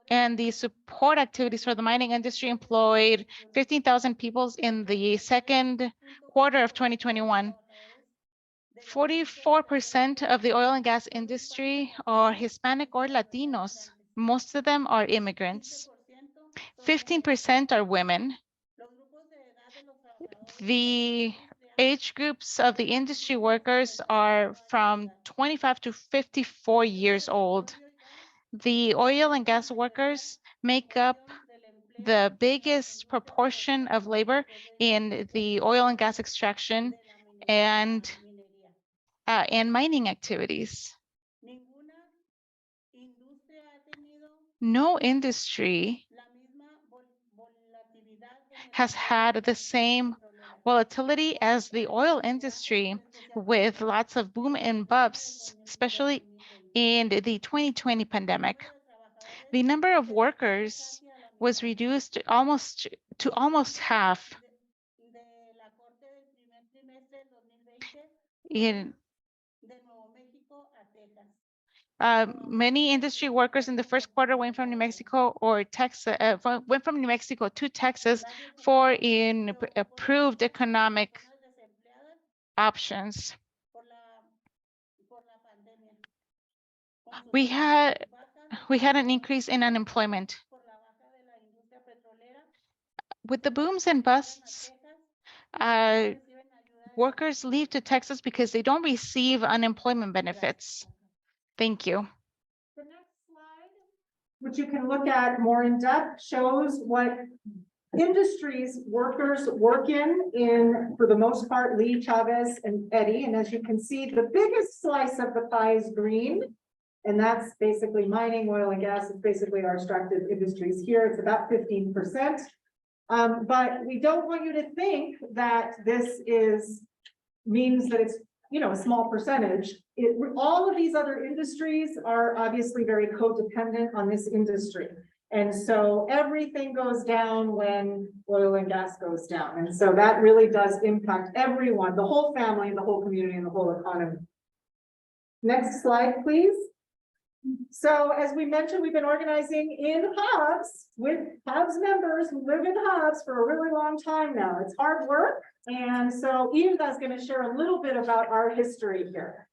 and the support activities for the mining industry employed 15,000 people in the second quarter of 2021. 44% of the oil and gas industry are Hispanic or Latinos. Most of them are immigrants. 15% are women. The age groups of the industry workers are from 25 to 54 years old. The oil and gas workers make up the biggest proportion of labor in the oil and gas extraction and mining activities. No industry has had the same volatility as the oil industry, with lots of boom and busts, especially in the 2020 pandemic. The number of workers was reduced to almost half. Many industry workers in the first quarter went from New Mexico or Texas, went from New Mexico to Texas for improved economic options. We had an increase in unemployment. With the booms and busts, workers leave to Texas because they don't receive unemployment benefits. Thank you. The next slide, which you can look at more in depth, shows what industries workers work in, for the most part, Lee, Chavez, and Eddie. And as you can see, the biggest slice of the pie is green. And that's basically mining, oil and gas. It's basically our extractive industries here. It's about 15%. But we don't want you to think that this means that it's, you know, a small percentage. All of these other industries are obviously very codependent on this industry. And so everything goes down when oil and gas goes down. And so that really does impact everyone, the whole family, and the whole community, and the whole economy. Next slide, please. So as we mentioned, we've been organizing in hubs with hubs members who live in hubs for a really long time now. It's hard work. And so Hilda is going to share a little bit about our history here.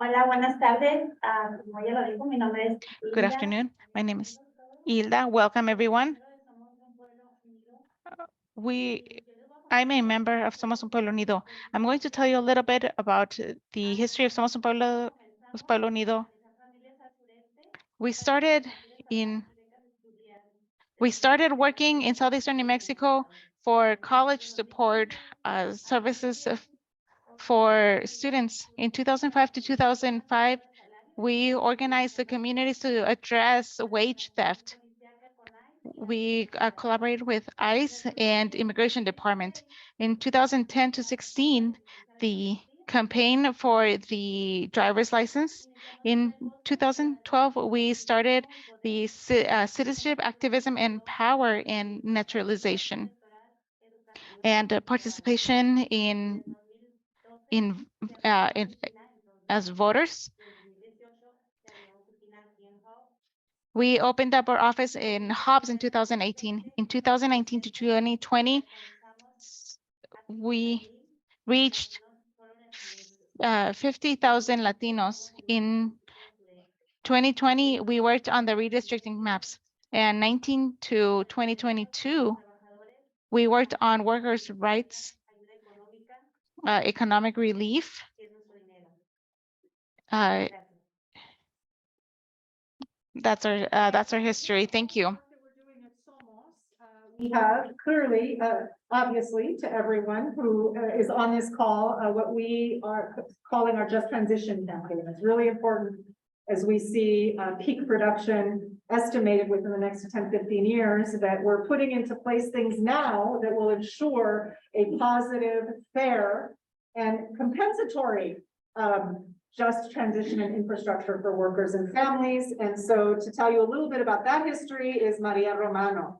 Hola, buenas tardes. Como ya lo dijo, mi nombre es Good afternoon. My name is Hilda. Welcome, everyone. I'm a member of Somos un Pueblo Unido. I'm going to tell you a little bit about the history of Somos un Pueblo Unido. We started working in southeastern New Mexico for college support services for students. In 2005 to 2005, we organized the communities to address wage theft. We collaborated with ICE and Immigration Department. In 2010 to 16, the campaign for the driver's license. In 2012, we started the citizenship, activism, and power and naturalization, and participation as voters. We opened up our office in Hobbs in 2018. In 2019 to 2020, we reached 50,000 Latinos. In 2020, we worked on the redistricting maps. and 19 to 2022, we worked on workers' rights, economic relief. That's our history. Thank you. We have clearly, obviously, to everyone who is on this call, what we are calling our Just Transition campaign. It's really important as we see peak production estimated within the next 10, 15 years, that we're putting into place things now that will ensure a positive, fair, and compensatory just transition and infrastructure for workers and families. And so to tell you a little bit about that history is Maria Romano.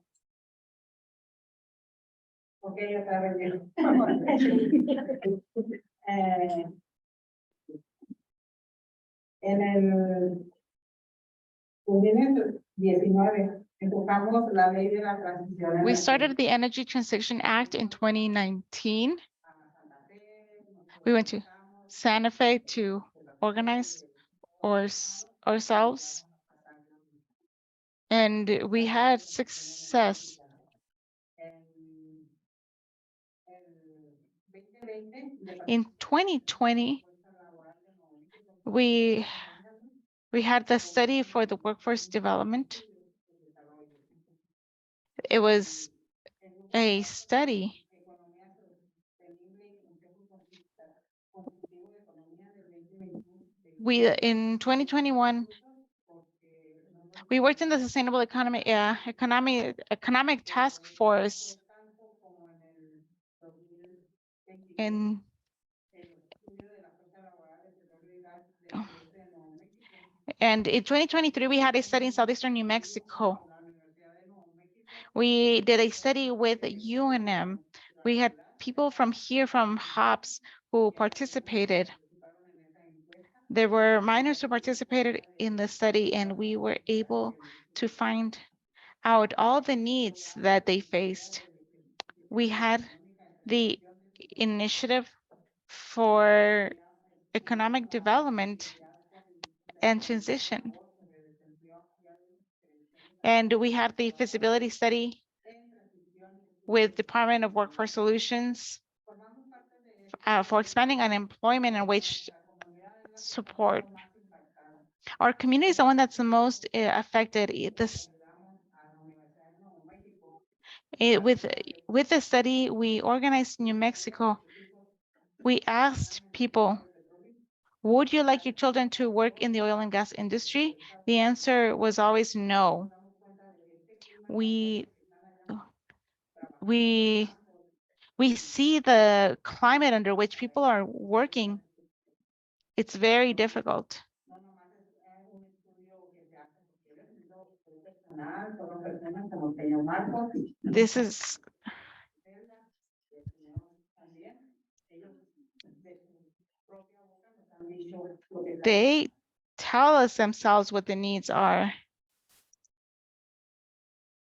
Okay, en el 2019 enfocamos la ley de la transición. We started the Energy Transition Act in 2019. We went to Santa Fe to organize ourselves, and we had success. In 2020, we had the study for the workforce development. It was a study in 2021, we worked in the Sustainable Economic Task Force, and in 2023, we had a study in southeastern New Mexico. We did a study with UNM. We had people from here, from HOPS, who participated. There were miners who participated in the study, and we were able to find out all the needs that they faced. We had the initiative for economic development and transition. And we had the feasibility study with Department of Workforce Solutions for expanding unemployment and wage support. Our community is the one that's the most affected. With the study we organized in New Mexico, we asked people, would you like your children to work in the oil and gas industry? The answer was always no. We see the climate under which people are working. It's very difficult. This is they tell us themselves what the needs are.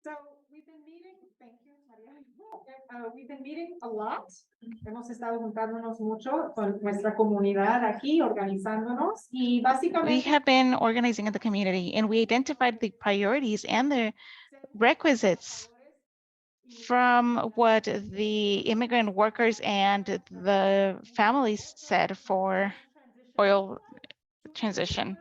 So we've been meeting, thank you, Maria. We've been meeting a lot. Hemos estado juntándonos mucho con nuestra comunidad aquí, organizándonos, y básicamente We have been organizing in the community, and we identified the priorities and the requisites from what the immigrant workers and the families said for oil transition.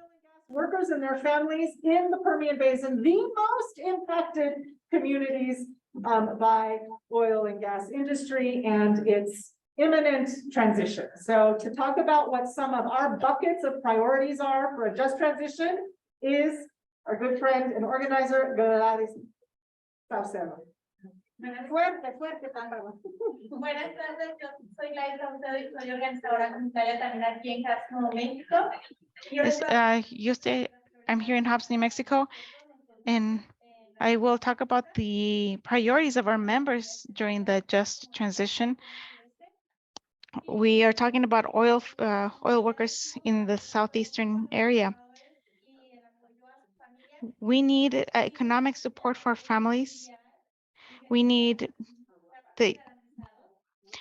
Workers and their families in the Permian Basin, the most impacted communities by oil and gas industry and its imminent transition. So to talk about what some of our buckets of priorities are for a just transition is our good friend and organizer, Gladys Saucedo. Fuerte, Pablo. Buenas tardes, yo soy Gladys Saucedo y soy organizadora comunitaria también aquí en Hubs, Nuevo México. I'm here in Hobbs, New Mexico, and I will talk about the priorities of our members during the just transition. We are talking about oil workers in the southeastern area. We need economic support for families. We need a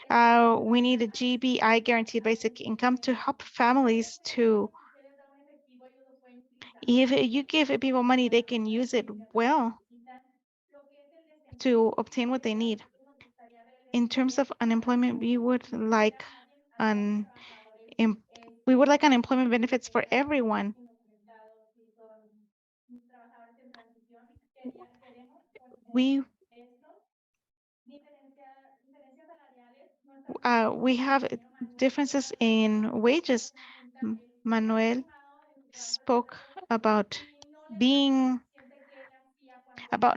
GBI, guaranteed basic income, to help families to, if you give people money, they can use it well. to obtain what they need. In terms of unemployment, we would like unemployment benefits for everyone. We have differences in wages. Manuel spoke about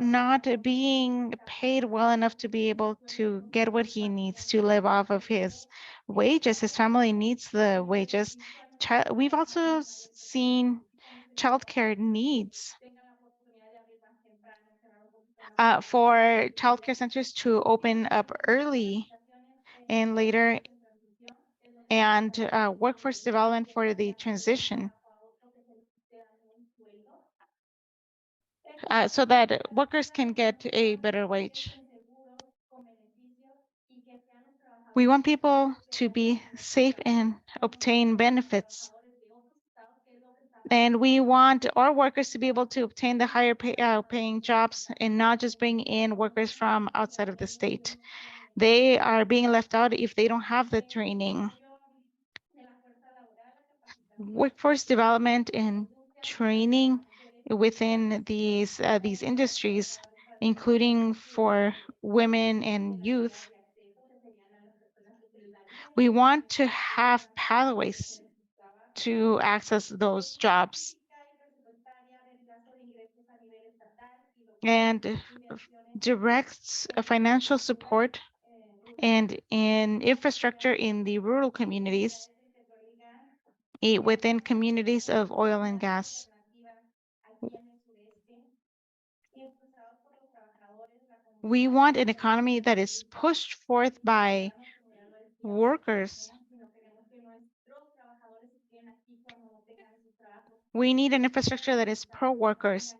not being paid well enough to be able to get what he needs to live off of his wages. His family needs the wages. We've also seen childcare needs for childcare centers to open up early and later, and workforce development for the transition, so that workers can get a better wage. We want people to be safe and obtain benefits. And we want our workers to be able to obtain the higher paying jobs and not just bring in workers from outside of the state. They are being left out if they don't have the training. Workforce development and training within these industries, including for women and youth. We want to have pathways to access those jobs and direct financial support and in infrastructure in the rural communities within communities of oil and gas. We want an economy that is pushed forth by workers. We need an infrastructure that is pro-workers,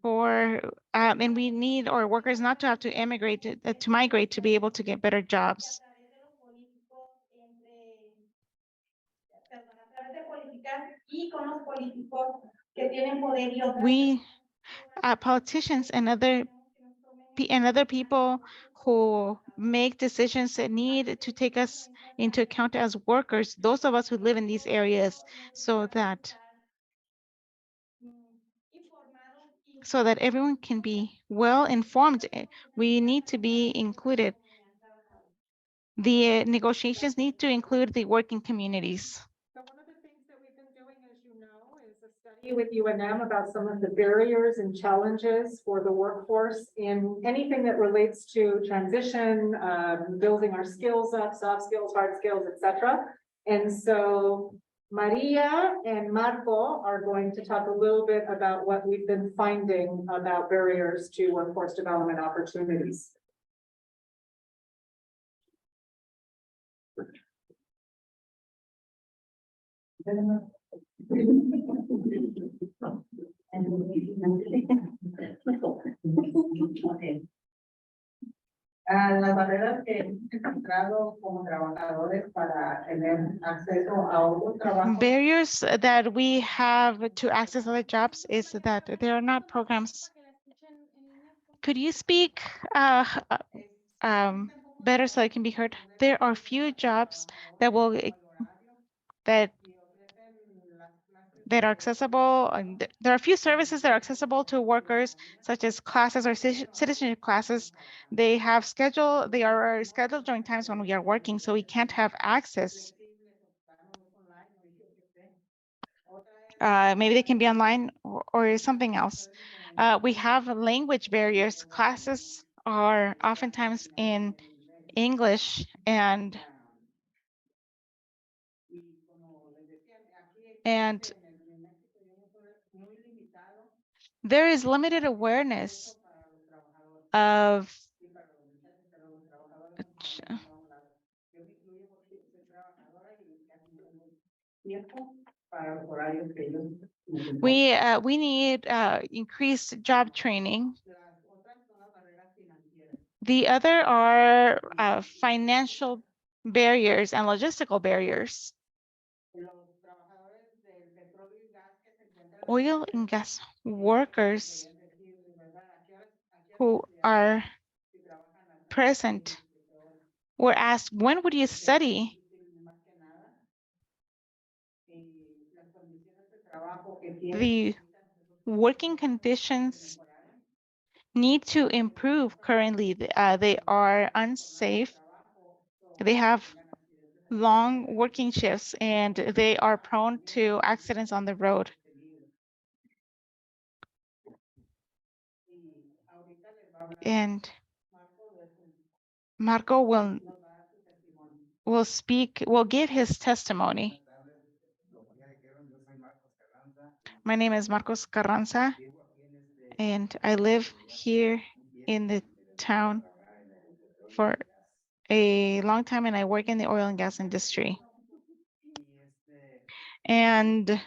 and we need our workers not to have to immigrate, to migrate to be able to get better jobs. We, politicians and other people who make decisions that need to take us into account as workers, those of us who live in these areas, so that everyone can be well informed. We need to be included. The negotiations need to include the working communities. So one of the things that we've been doing, as you know, is a study with UNM about some of the barriers and challenges for the workforce in anything that relates to transition, building our skills up, soft skills, hard skills, etc. And so Maria and Marco are going to talk a little bit about what we've been finding about barriers to workforce development opportunities. Las barreras que hemos encontrado como trabajadores para tener acceso a otro trabajo. Barriers that we have to access other jobs is that there are not programs. Could you speak better so I can be heard? There are few jobs that will that are accessible, and there are a few services that are accessible to workers, such as classes or citizenship classes. They are scheduled during times when we are working, so we can't have access. Maybe they can be online or something else. We have language barriers. Classes are oftentimes in English, and there is limited awareness of we need increased job training. The other are financial barriers and logistical barriers. Oil and gas workers who are present were asked, when would you study? The working conditions need to improve currently. They are unsafe. They have long working shifts and they are prone to accidents on the road. And Marco will give his testimony. My name is Marcos Carranza, and I live here in the town for a long time, and I work in the oil and gas industry. And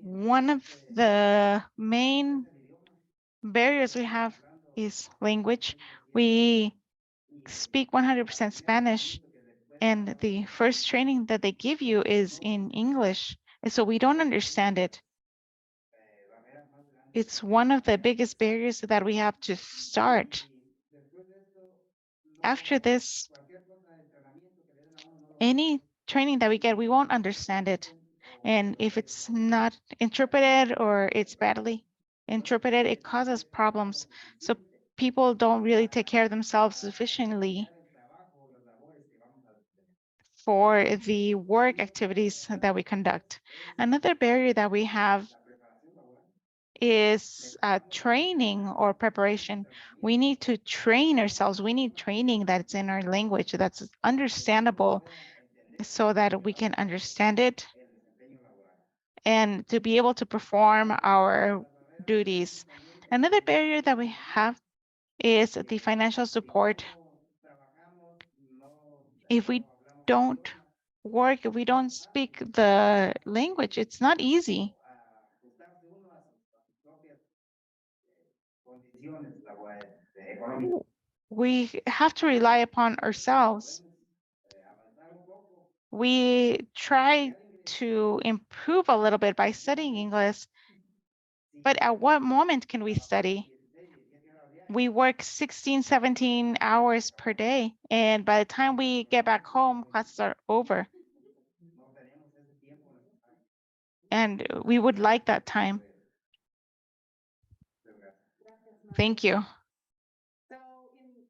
one of the main barriers we have is language. We speak 100% Spanish, and the first training that they give you is in English, and so we don't understand it. It's one of the biggest barriers that we have to start. After this, any training that we get, we won't understand it. And if it's not interpreted or it's badly interpreted, it causes problems. So people don't really take care of themselves sufficiently for the work activities that we conduct. Another barrier that we have is training or preparation. We need to train ourselves. We need training that's in our language, that's understandable, so that we can understand it and to be able to perform our duties. Another barrier that we have is the financial support. If we don't work, if we don't speak the language, it's not easy. We have to rely upon ourselves. We try to improve a little bit by studying English, but at what moment can we study? We work 16, 17 hours per day, and by the time we get back home, classes are over. And we would like that time. Thank you. So in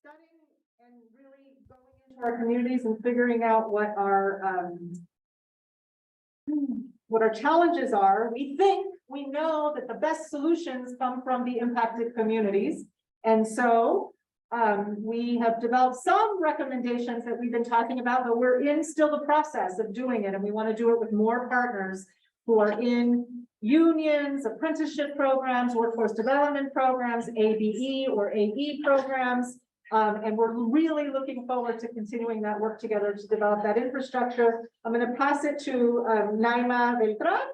studying and really going into our communities and figuring out what our challenges are, we know that the best solutions come from the impacted communities. And so we have developed some recommendations that we've been talking about, but we're in still the process of doing it. And we want to do it with more partners who are in unions, apprenticeship programs, workforce development programs, ABE or AE programs. And we're really looking forward to continuing that work together to develop that infrastructure. I'm going to pass it to Naima Beltran,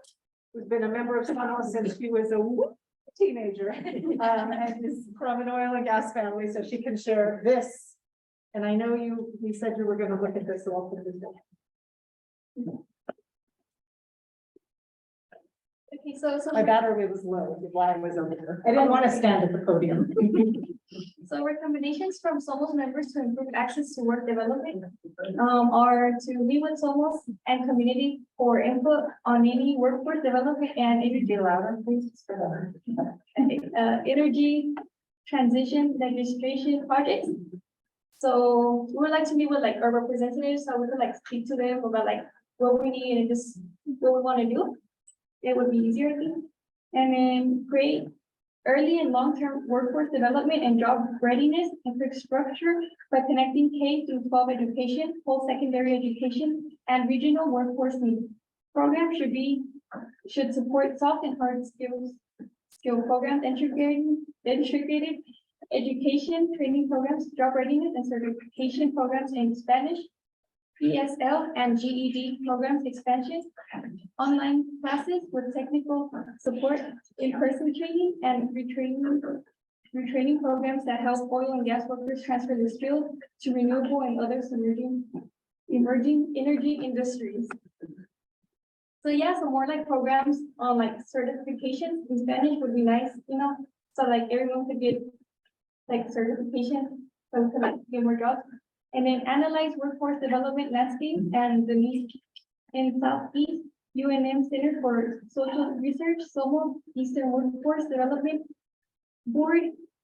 who's been a member of SANO since she was a teenager and is from an oil and gas family, so she can share this. And I know you said you were going to look at this, so I'll put this down. Okay, so My battery was low while I was over here. I didn't want to stand at the podium. So recommendations from Somos members to improve access to work development are to meet with Somos and community for input on any workforce development and energy energy transition legislation projects. So we would like to meet with like our representatives, so we could like speak to them about like what we need and just what we want to do. It would be easier, I think. And then create early and long-term workforce development and job readiness infrastructure by connecting K through 12 education, post-secondary education, and regional workforce needs. Programs should support soft and hard skill programs, integrated education, training programs, job readiness, and certification programs in Spanish, ESL and GED programs expansion, online classes with technical support, in-person training, and retraining programs that help oil and gas workers transfer their skills to renewable and other emerging energy industries. So yeah, so more like programs on like certifications in Spanish would be nice, you know, so like everyone could get like certification, so we could like get more jobs. And then analyze workforce development landscape and the needs in Southeast UNM Center for Social Research, SOMO, Eastern Workforce Development Board,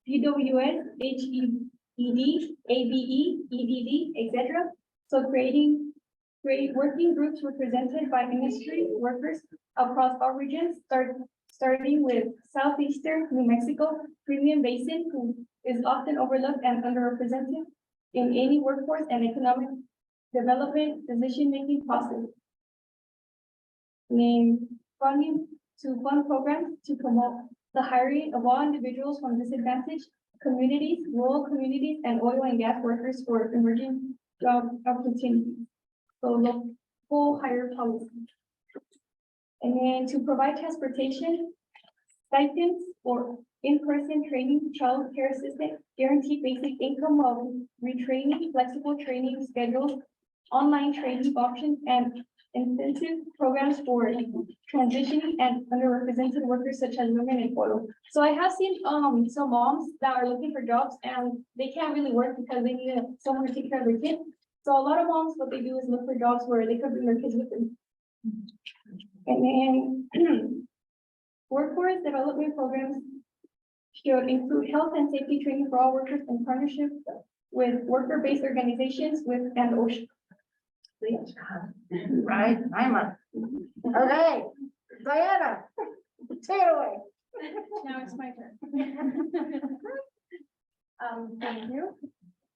PWS, HED, ABE, EDD, etc. So create working groups represented by industry workers across all regions, starting with Southeastern New Mexico Premium Basin, who is often overlooked and underrepresented in any workforce and economic development decision-making process. Name funding to fund programs to promote the hiring of all individuals from disadvantaged communities, rural communities, and oil and gas workers for emerging job opportunities. So local hire policy. And then to provide transportation, stipends for in-person training, child care assistant, guaranteed basic income of retraining, flexible training schedules, online training options, and incentive programs for transitioning and underrepresented workers such as women in oil. So I have seen some moms that are looking for jobs and they can't really work because they need someone to take care of their kids. So a lot of moms, what they do is look for jobs where they could bring their kids with them. And then workforce development programs should include health and safety training for all workers in partnership with worker-based organizations and OSHA. Right, I'm a. Okay, Diana, take it away. Now it's my turn. Thank you.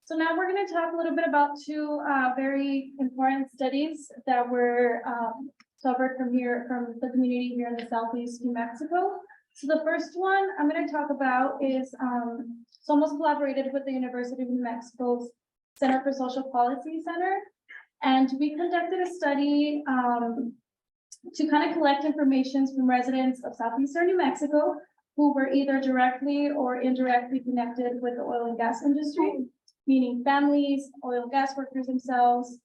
So now we're going to talk a little bit about two very important studies that were covered from the community here in the Southeast New Mexico. So the first one I'm going to talk about is Somos collaborated with the University of New Mexico's Center for Social Policy Center. And we conducted a study to kind of collect information from residents of Southeastern New Mexico who were either directly or indirectly connected with the oil and gas industry, meaning families, oil and gas workers themselves.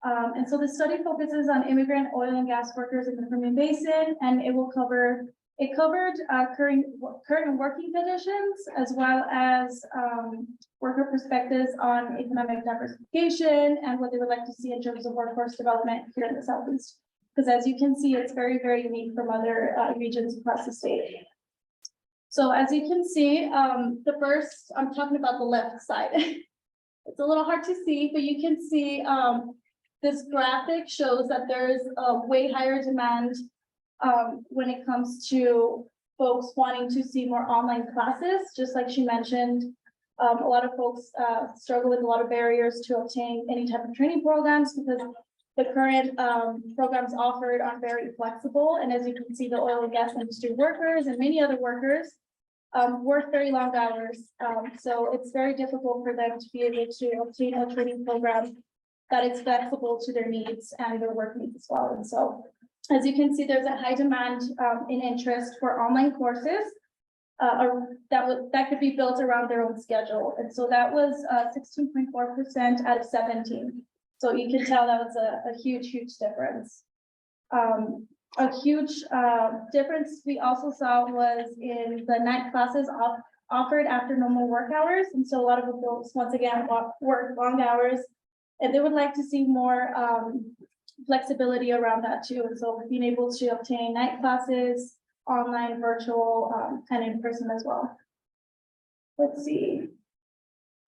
And so the study focuses on immigrant oil and gas workers in the Permian Basin, and it covered current working conditions as well as worker perspectives on economic diversification and what they would like to see in terms of workforce development here in the Southeast. Because as you can see, it's very, very unique from other regions across the state. So as you can see, the first, I'm talking about the left side. It's a little hard to see, but you can see this graphic shows that there's a way higher demand when it comes to folks wanting to see more online classes. Just like she mentioned, a lot of folks struggle with a lot of barriers to obtain any type of training programs because the current programs offered are very flexible. And as you can see, the oil and gas industry workers and many other workers work very long hours. So it's very difficult for them to be able to obtain a training program that is flexible to their needs and their work needs as well. And so as you can see, there's a high demand in interest for online courses that could be built around their own schedule. And so that was 16.4% out of 17. So you can tell that was a huge, huge difference. A huge difference we also saw was in the night classes offered after normal work hours. And so a lot of the folks, once again, work long hours, and they would like to see more flexibility around that too. And so being able to obtain night classes, online, virtual, and in person as well. Let's see.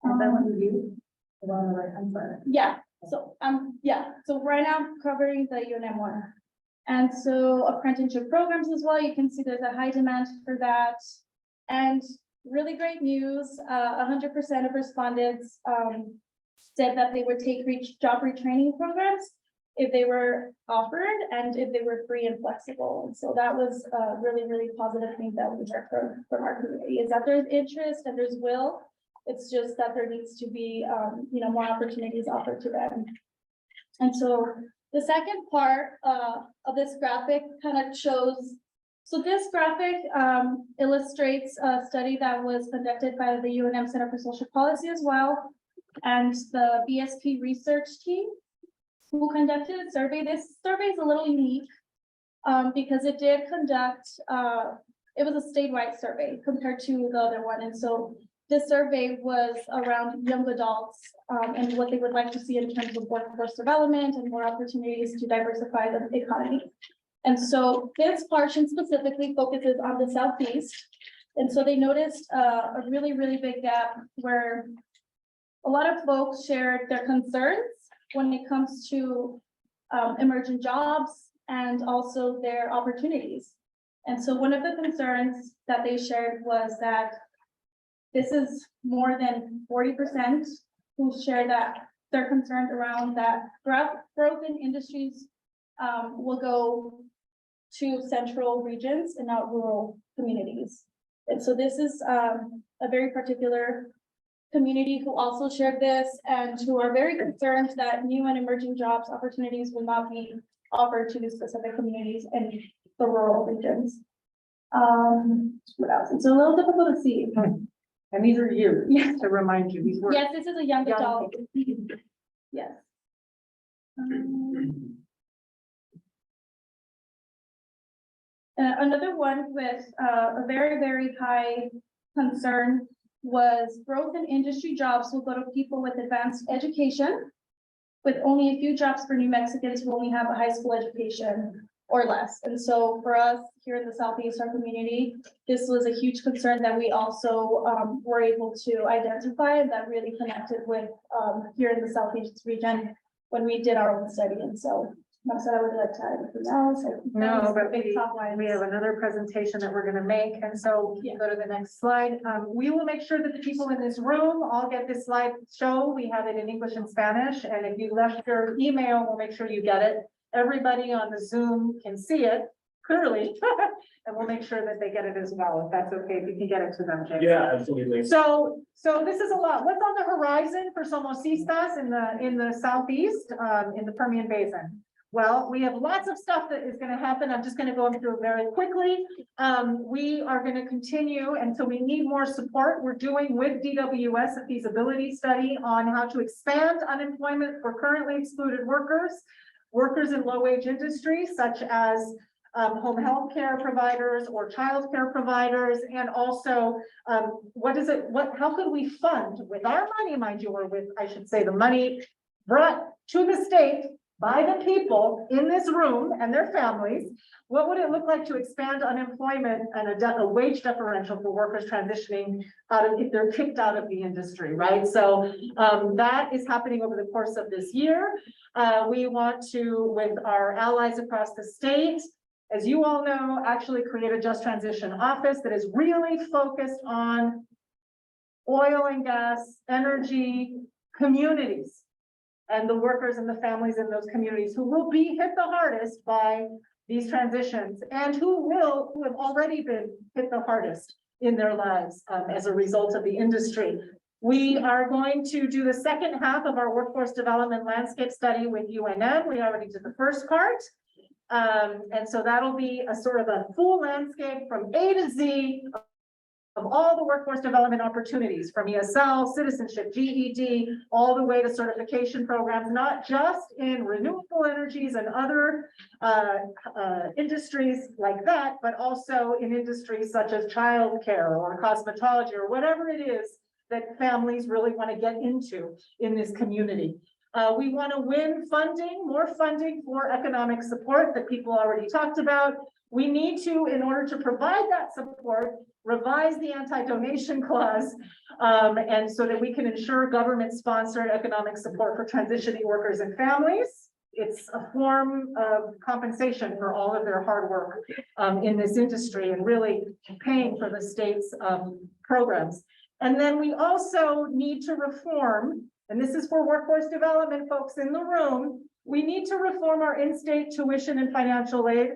That one you, the one on the right hand side. Yeah, so so right now I'm covering the UNM one. And so apprenticeship programs as well, you can see there's a high demand for that. And really great news, 100% of respondents said that they would take job retraining programs if they were offered and if they were free and flexible. And so that was a really, really positive thing that we heard from our community, is that there's interest and there's will. It's just that there needs to be, more opportunities offered to them. And so the second part of this graphic kind of shows, so this graphic illustrates a study that was conducted by the UNM Center for Social Policy as well, and the BSP research team who conducted a survey. This survey is a little unique because it did conduct, it was a statewide survey compared to the other one. And so this survey was around young adults, and what they would like to see in terms of workforce development and more opportunities to diversify the economy. And so this portion specifically focuses on the Southeast. And so they noticed a really, really big gap where a lot of folks shared their concerns when it comes to emerging jobs and also their opportunities. And so one of the concerns that they shared was that this is more than 40% who share that they're concerned around that growth in industries will go to central regions and not rural communities. And so this is a very particular community who also shared this and who are very concerned that new and emerging jobs opportunities will not be offered to these specific communities in the rural regions. What else? It's a little difficult to see. And these are you, Yes. to remind you, these were. Yes, this is a young Young adult. Yes. Another one with a very, very high concern was growth in industry jobs will go to people with advanced education, with only a few jobs for New Mexicans who only have a high school education or less. And so for us here in the Southeast, our community, this was a huge concern that we also were able to identify, and that really connected with here in the Southeast region when we did our own study. And so Marcela, would you like to add anything else? I think that No, was the but big top line. we have another presentation that we're gonna make, and so Yeah. go to the next slide. We will make sure that the people in this room all get this slide show. We have it in English and Spanish, and if you left your email, we'll make sure you get it. Everybody on the Zoom can see it clearly, and we'll make sure that they get it as well, if that's okay, if you can get it to them, James. Yeah, absolutely. So this is a lot. What's on the horizon for Somosistas in the southeast, in the Permian Basin? Well, we have lots of stuff that is gonna happen. I'm just gonna go through it very quickly. We are gonna continue, and so we need more support. We're doing with DWS a feasibility study on how to expand unemployment for currently excluded workers in low-wage industries such as home health care providers or child care providers, and also how could we fund with our money, mind you, or with, I should say, the money brought to the state by the people in this room and their families, what would it look like to expand unemployment and a wage differential for workers transitioning out of, if they're kicked out of the industry, right? So that is happening over the course of this year. We want to, with our allies across the state, as you all know, actually create a just transition office that is really focused on oil and gas, energy, communities, and the workers and the families in those communities who will be hit the hardest by these transitions, and who have already been hit the hardest in their lives as a result of the industry. We are going to do the second half of our workforce development landscape study with UNM. We already did the first part. And so that'll be a sort of a full landscape from A to Z of all the workforce development opportunities, from ESL, citizenship, GED, all the way to certification programs, not just in renewable energies and other industries like that, but also in industries such as childcare or cosmetology or whatever it is that families really want to get into in this community. We want to win funding, more funding for economic support that people already talked about. We need to, in order to provide that support, revise the anti-donation clause, and so that we can ensure government-sponsored economic support for transitioning workers and families. It's a form of compensation for all of their hard work in this industry and really paying for the state's programs. And then we also need to reform, and this is for workforce development folks in the room, we need to reform our in-state tuition and financial aid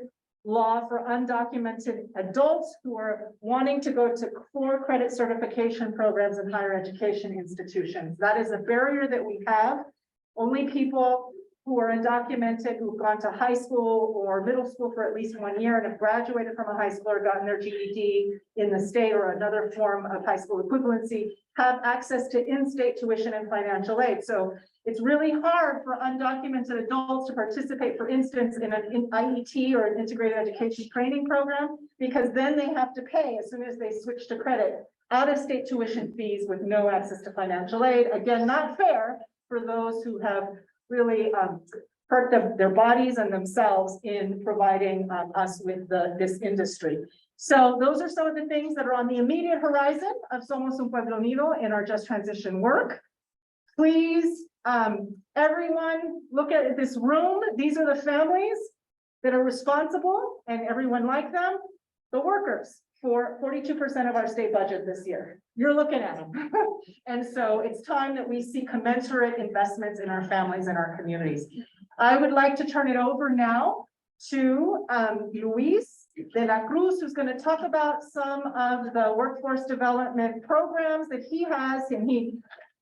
law for undocumented adults who are wanting to go to core credit certification programs in higher education institutions. That is a barrier that we have. Only people who are undocumented, who've gone to high school or middle school for at least 1 year and have graduated from a high school or gotten their GED in the state or another form of high school equivalency, have access to in-state tuition and financial aid. So It's really hard for undocumented adults to participate, for instance, in an IET or an integrated education training program, because then they have to pay as soon as they switch to credit, out-of-state tuition fees with no access to financial aid. Again, not fair for those who have really hurt their bodies and themselves in providing us with this industry. So those are some of the things that are on the immediate horizon of Somos un Pueblo Unido in our Just Transition work. Please, everyone, look at this room. These are the families that are responsible, and everyone like them, the workers for 42% of our state budget this year. You're looking at them. And so it's time that we see commensurate investments in our families and our communities. I would like to turn it over now to Luis de la Cruz, who's going to talk about some of the workforce development programs that he has, and he's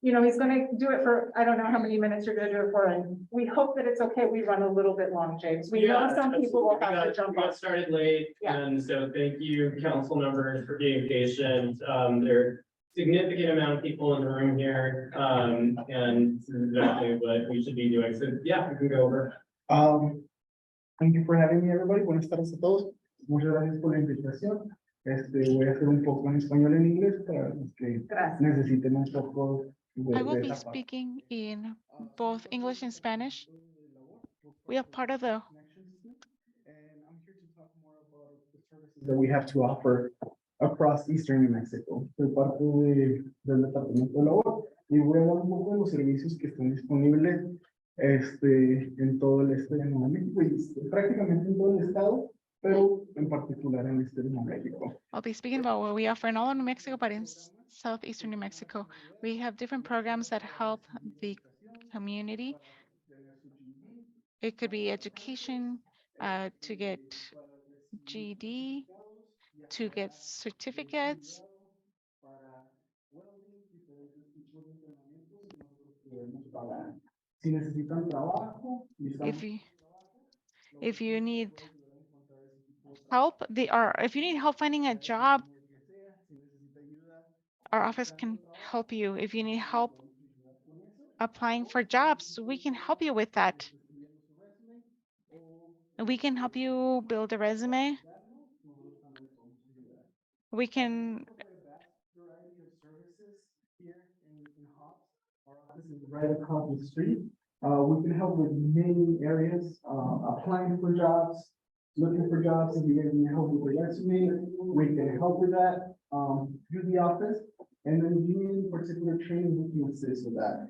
going to do it for, I don't know how many minutes you're going to do it for, and we hope that it's okay. We run a little bit long, James. We know some people will have to jump We got off. started late, Yeah. and so thank you, council members, for being patient. There are significant amount of people in the room here, and this is exactly what we should be doing. So yeah, we can go over. Thank you for having me, everybody. Buenas tardes a todos. Muchas gracias por la invitación. Voy a hacer un poco en español y en inglés para los que Gracias. necesiten un poco I will de be esa parte. speaking in both English and Spanish. We are part of the And I'm here to talk more about the services that we have to offer across Eastern New Mexico. Soy parte del Departamento de Labor y voy a hablar un poco de los servicios que están disponibles en todo el este de Nuevo México y prácticamente en todo el estado, pero en particular en este de Nuevo México. I'll be speaking about what we offer in all of New Mexico, but in southeastern New Mexico. We have different programs that help the community. It could be education, to get GED, to get certificates. Si necesitan trabajo, If you need help, if you need help finding a job, our office can help you. If you need help applying for jobs, we can help you with that. We can help you build a resume. We can right across the street. We can help with many areas, applying for jobs, looking for jobs. If you guys need help with the resume, we can help with that through the office. And then if you need particular training, we can assist with that.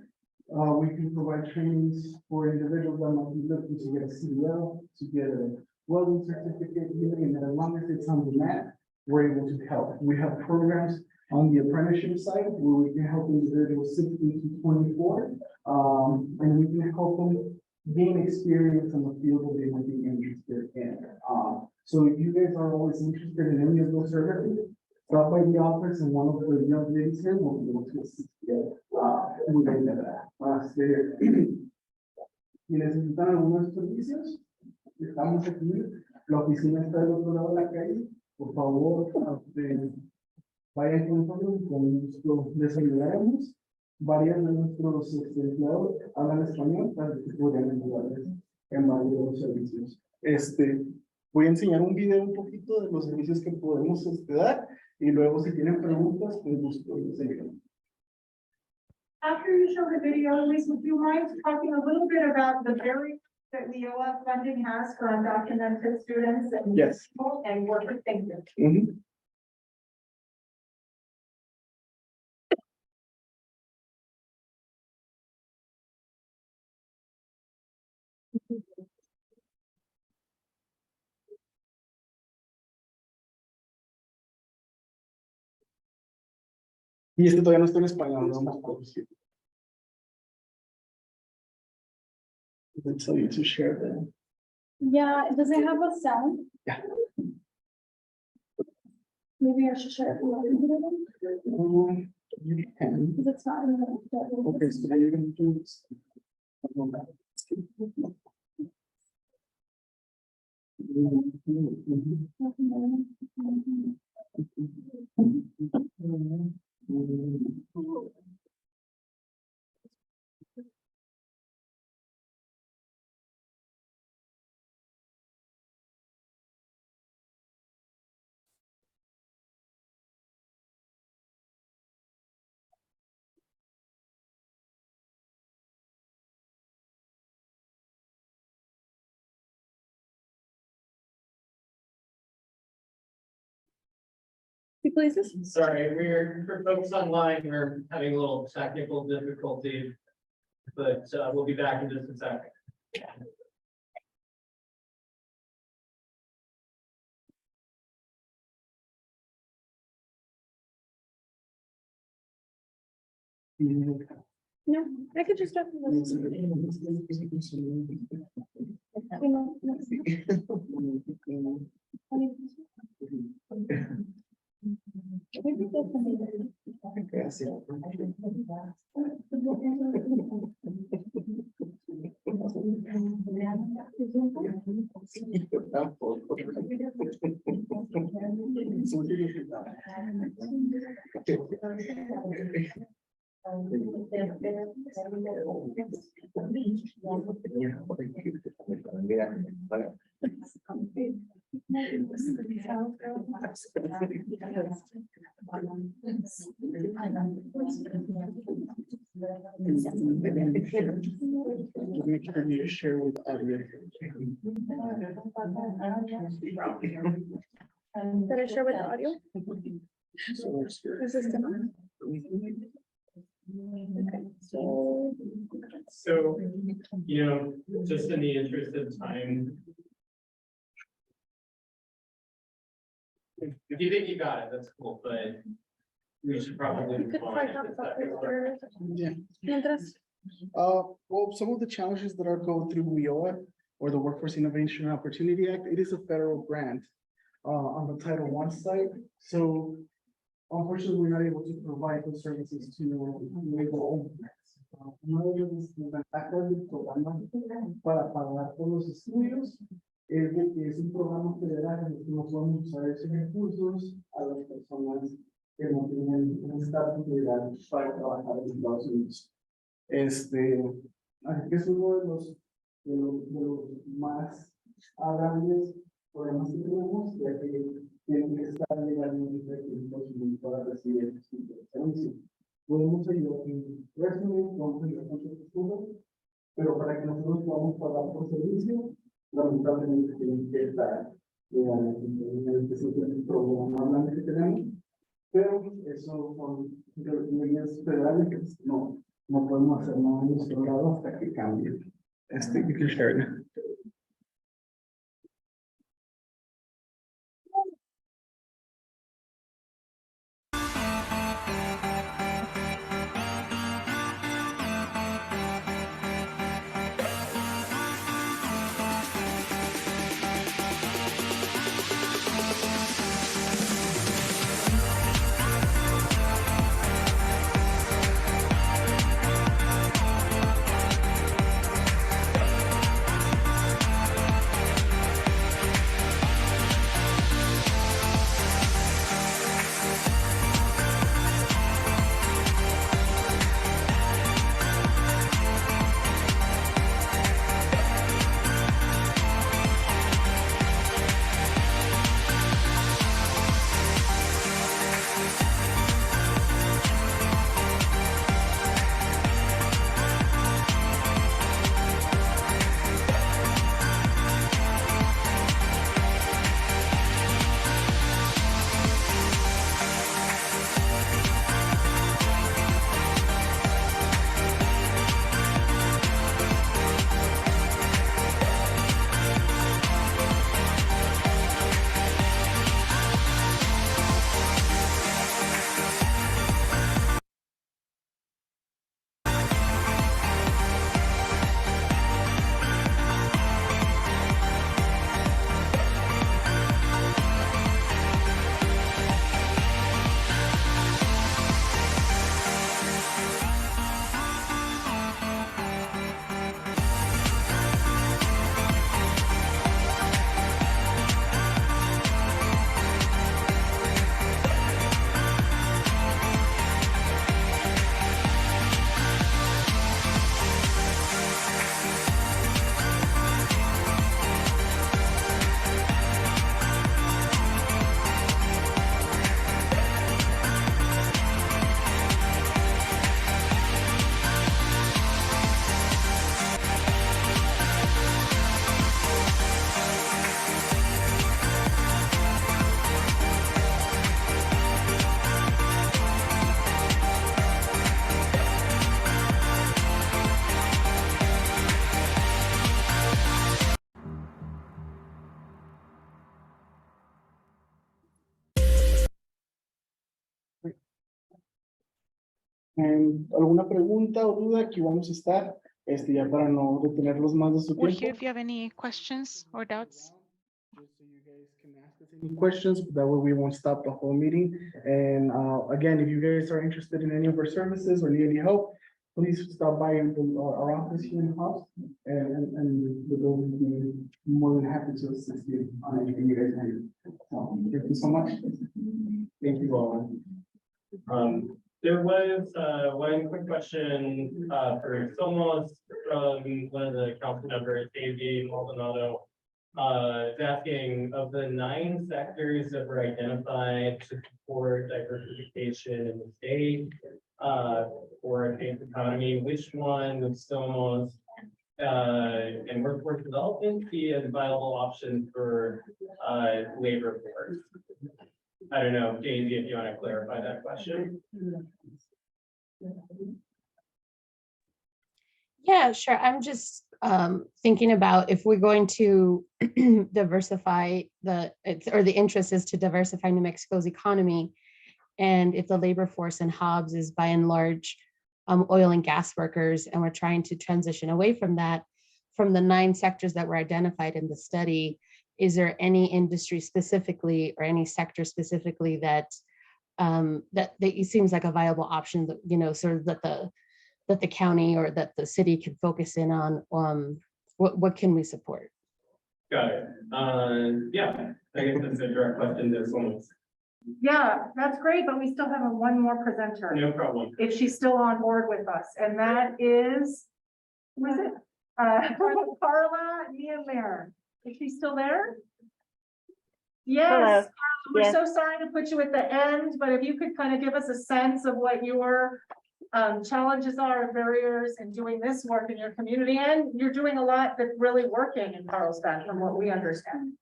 We can provide trainings for individuals that might be looking to get a CDL, to get a welding certificate, and as long as it's on demand, we're able to help. We have programs on the apprenticeship side where we can help individuals 16 to 24, and we can help them gain experience in the field that they might be interested in. So if you guys are always interested in any of those services, stop by the office and one of the young ladies here will be able to assist you. Si necesitan algunos servicios, estamos aquí. La oficina está del otro lado de la calle. Por favor, vayan con nosotros, con gusto les ayudaremos. Varios de nuestros empleados hablan español para que puedan ayudarles en varios de los servicios. Voy a enseñar un video un poquito de los servicios que podemos dar y luego si tienen preguntas, con gusto les ayudamos. After you show the video, Luis, would you mind talking a little bit about the barriers that WIOA funding has for undocumented students and Yes. and workers? Thank you. Y todavía no está en español, no vamos a traducir. They tell you to share them. Yeah, does it have a sound? Yeah. Maybe I should share it. You can. Because it's not in the. Okay, so you're going to do this. places? Sorry, for folks online, we're having a little technical difficulty. But we'll be back in just a second. No, I could just. Share with others. Did I share with the audio? Is this done? So, you know, just in the interest of time. If you think you got it, that's cool, but we should probably. You could move on find if out it's about not gonna work. Yeah. Mientras, Well, some of the challenges that are going through WIOA or the Workforce Innovation and Opportunity Act, it is a federal grant on the Title I site. So unfortunately, we're not able to provide those services to local grants. Uno de los desventajas del programa para pagar por los estudios es de que es un programa federal en el que no podemos usar esos recursos a las personas que no tienen un estatus legal para trabajar en Estados Unidos. Así que es uno de los más grandes problemas que tenemos, ya que tienen que estar legalmente aquí en Estados Unidos para recibir este tipo de servicio. Podemos ayudar en resumen, podemos ayudar con su futuro, pero para que nosotros podamos pagar por servicio, lamentablemente tienen que estar legalmente. Ese es el problema más grande que tenemos, pero eso con leyes federales que no podemos hacer nada en nuestro lado hasta que cambie. You can share it. ¿Alguna pregunta o duda? Aquí vamos a estar, ya para no retenerlos más de su We're here tiempo. if you have any questions or doubts. Just so you guys can ask us any questions, that way we won't stop the whole meeting. And again, if you guys are interested in any of our services or need any help, please stop by our office here in the house, and we'll be more than happy to assist you on anything you guys need. So, thank you so much. Thank you all. There was, one quick question, for Somos from one of the council members, Daisy Maldonado. Asking, of the 9 sectors that were identified to support diversification in the state, for a faith economy, which one would Somos, and workforce development see as a viable option for, labor force? I don't know, Daisy, if you want to clarify that question. Yeah, sure. I'm just thinking about if we're going to diversify the interest is to diversify New Mexico's economy. And if the labor force in Hobbs is by and large oil and gas workers, and we're trying to transition away from that, from the 9 sectors that were identified in the study, is there any industry specifically or any sector specifically that that it seems like a viable option that, you know, sort of that the county or that the city can focus in on, what can we support? Got it. Yeah, I guess that's a direct question to Somos. Yeah, that's great, but we still have one more presenter. No problem. If she's still on board with us, and that is, who is it? Carla Niemeyer. Is she still there? Yes, Carla, we're Yes. so sorry to put you at the end, but if you could kind of give us a sense of what your challenges are and barriers in doing this work in your community, and you're doing a lot that's really working in Carlsbad from what we understand.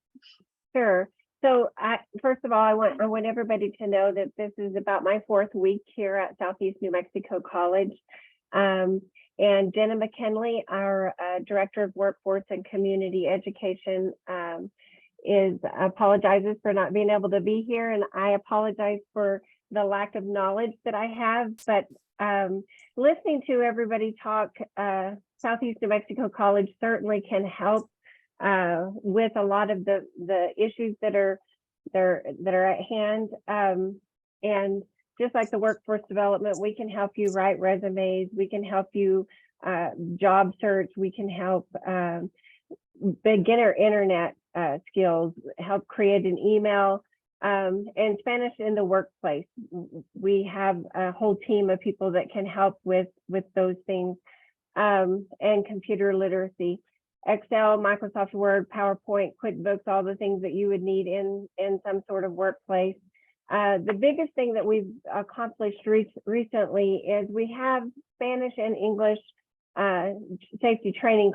Sure. So first of all, I want everybody to know that this is about my 4th week here at Southeast New Mexico College. And Jenna McKinley, our Director of Workforce and Community Education, apologizes for not being able to be here. And I apologize for the lack of knowledge that I have, but listening to everybody talk, Southeast New Mexico College certainly can help with a lot of the issues that are at hand. And just like the workforce development, we can help you write resumes, we can help you job search, we can help beginner internet skills, help create an email, and Spanish in the workplace. We have a whole team of people that can help with those things, and computer literacy. Excel, Microsoft Word, PowerPoint, QuickBooks, all the things that you would need in some sort of workplace. The biggest thing that we've accomplished recently is we have Spanish and English safety training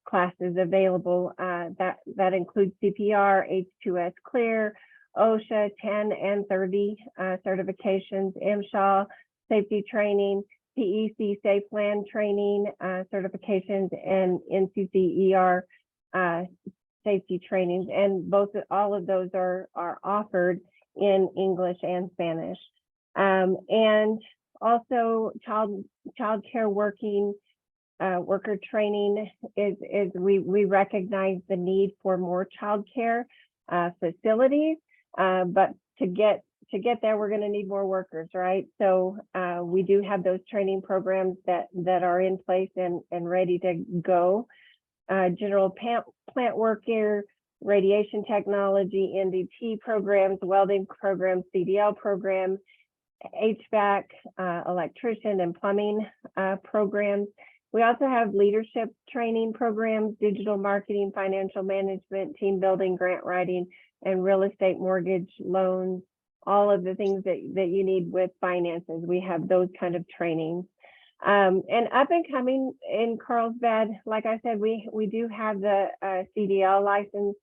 classes available. That includes CPR, H2S Clear, OSHA 10 and 30 certifications, MSHA safety training, PEC Safe Land training certifications, and NCCER safety trainings. And all of those are offered in English and Spanish. And also child care worker training is we recognize the need for more child care facilities, but to get there, we're going to need more workers, right? So we do have those training programs that are in place and ready to go. General plant worker, radiation technology, NDT programs, welding programs, CDL programs, HVAC, electrician and plumbing programs. We also have leadership training programs, digital marketing, financial management, team building, grant writing, and real estate mortgage loans, all of the things that you need with finances. We have those kind of trainings. And up and coming in Carlsbad, like I said, we do have the CDL license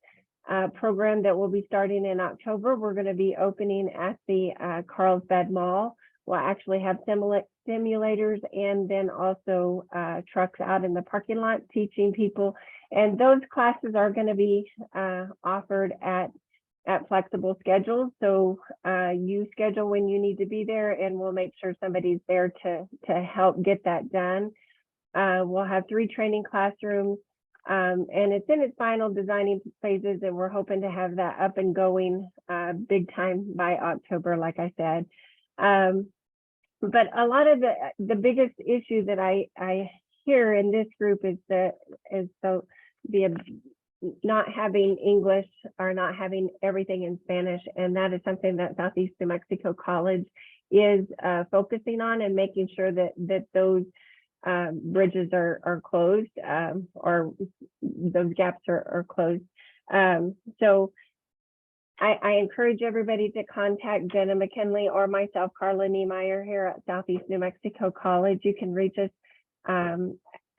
program that will be starting in October. We're going to be opening at the Carlsbad Mall. We'll actually have simulators and then also trucks out in the parking lot teaching people. And those classes are going to be offered at at flexible schedules. So you schedule when you need to be there, and we'll make sure somebody's there to help get that done. We'll have 3 training classrooms, and it's in its final designing phases, and we're hoping to have that up and going big time by October, like I said. But a lot of the biggest issue that I hear in this group is the not having English or not having everything in Spanish, and that is something that Southeast New Mexico College is focusing on, and making sure that those bridges are closed, or those gaps are closed. So I encourage everybody to contact Jenna McKinley or myself, Carla Niemeyer, here at Southeast New Mexico College. You can reach us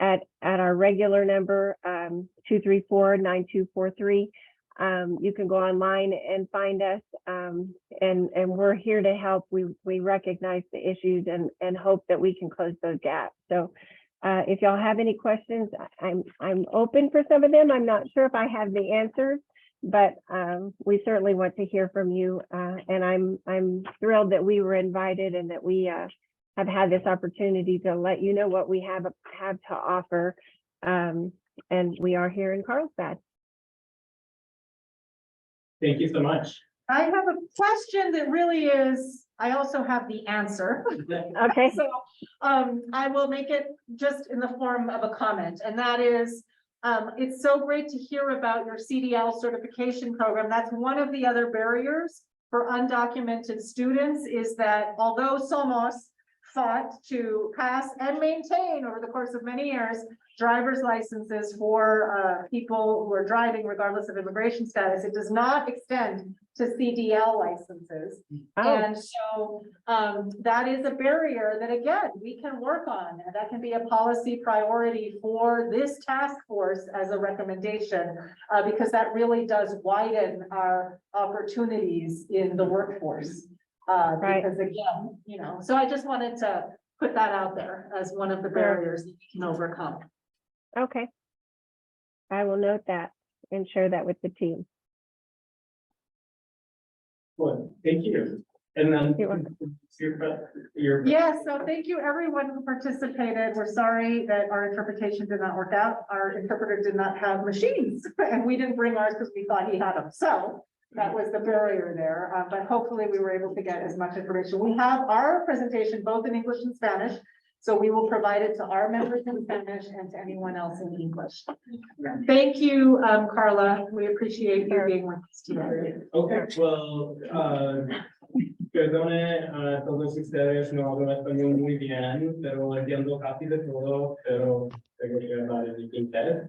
at our regular number, 234-9243. You can go online and find us, and we're here to help. We recognize the issues and hope that we can close those gaps. So if y'all have any questions, I'm open for some of them. I'm not sure if I have the answers, but we certainly want to hear from you. And I'm thrilled that we were invited, and that we have had this opportunity to let you know what we have to offer. And we are here in Carlsbad. Thank you so much. I have a question that really is, I also have the answer. Okay. So I will make it just in the form of a comment, and that is, it's so great to hear about your CDL certification program. That's one of the other barriers for undocumented students, is that although Somos fought to pass and maintain over the course of many years driver's licenses for people who are driving regardless of immigration status, it does not extend to CDL licenses. And so that is a barrier that, again, we can work on, and that can be a policy priority for this task force as a recommendation, because that really does widen our opportunities in the workforce. Because again, so I just wanted to put that out there as one of the barriers that we can overcome. Okay. I will note that and share that with the team. Well, thank you. And then Yeah, so thank you everyone who participated. We're sorry that our interpretation did not work out. Our interpreter did not have machines, and we didn't bring ours because we thought he had them. So that was the barrier there, but hopefully we were able to get as much information. We have our presentation both in English and Spanish, so we will provide it to our members in Spanish and to anyone else in English. Thank you, Carla. We appreciate you being with us today. Okay, well, perdone a todos ustedes, no hablo español muy bien, pero entiendo casi de todo, pero tengo que hablar en inglés.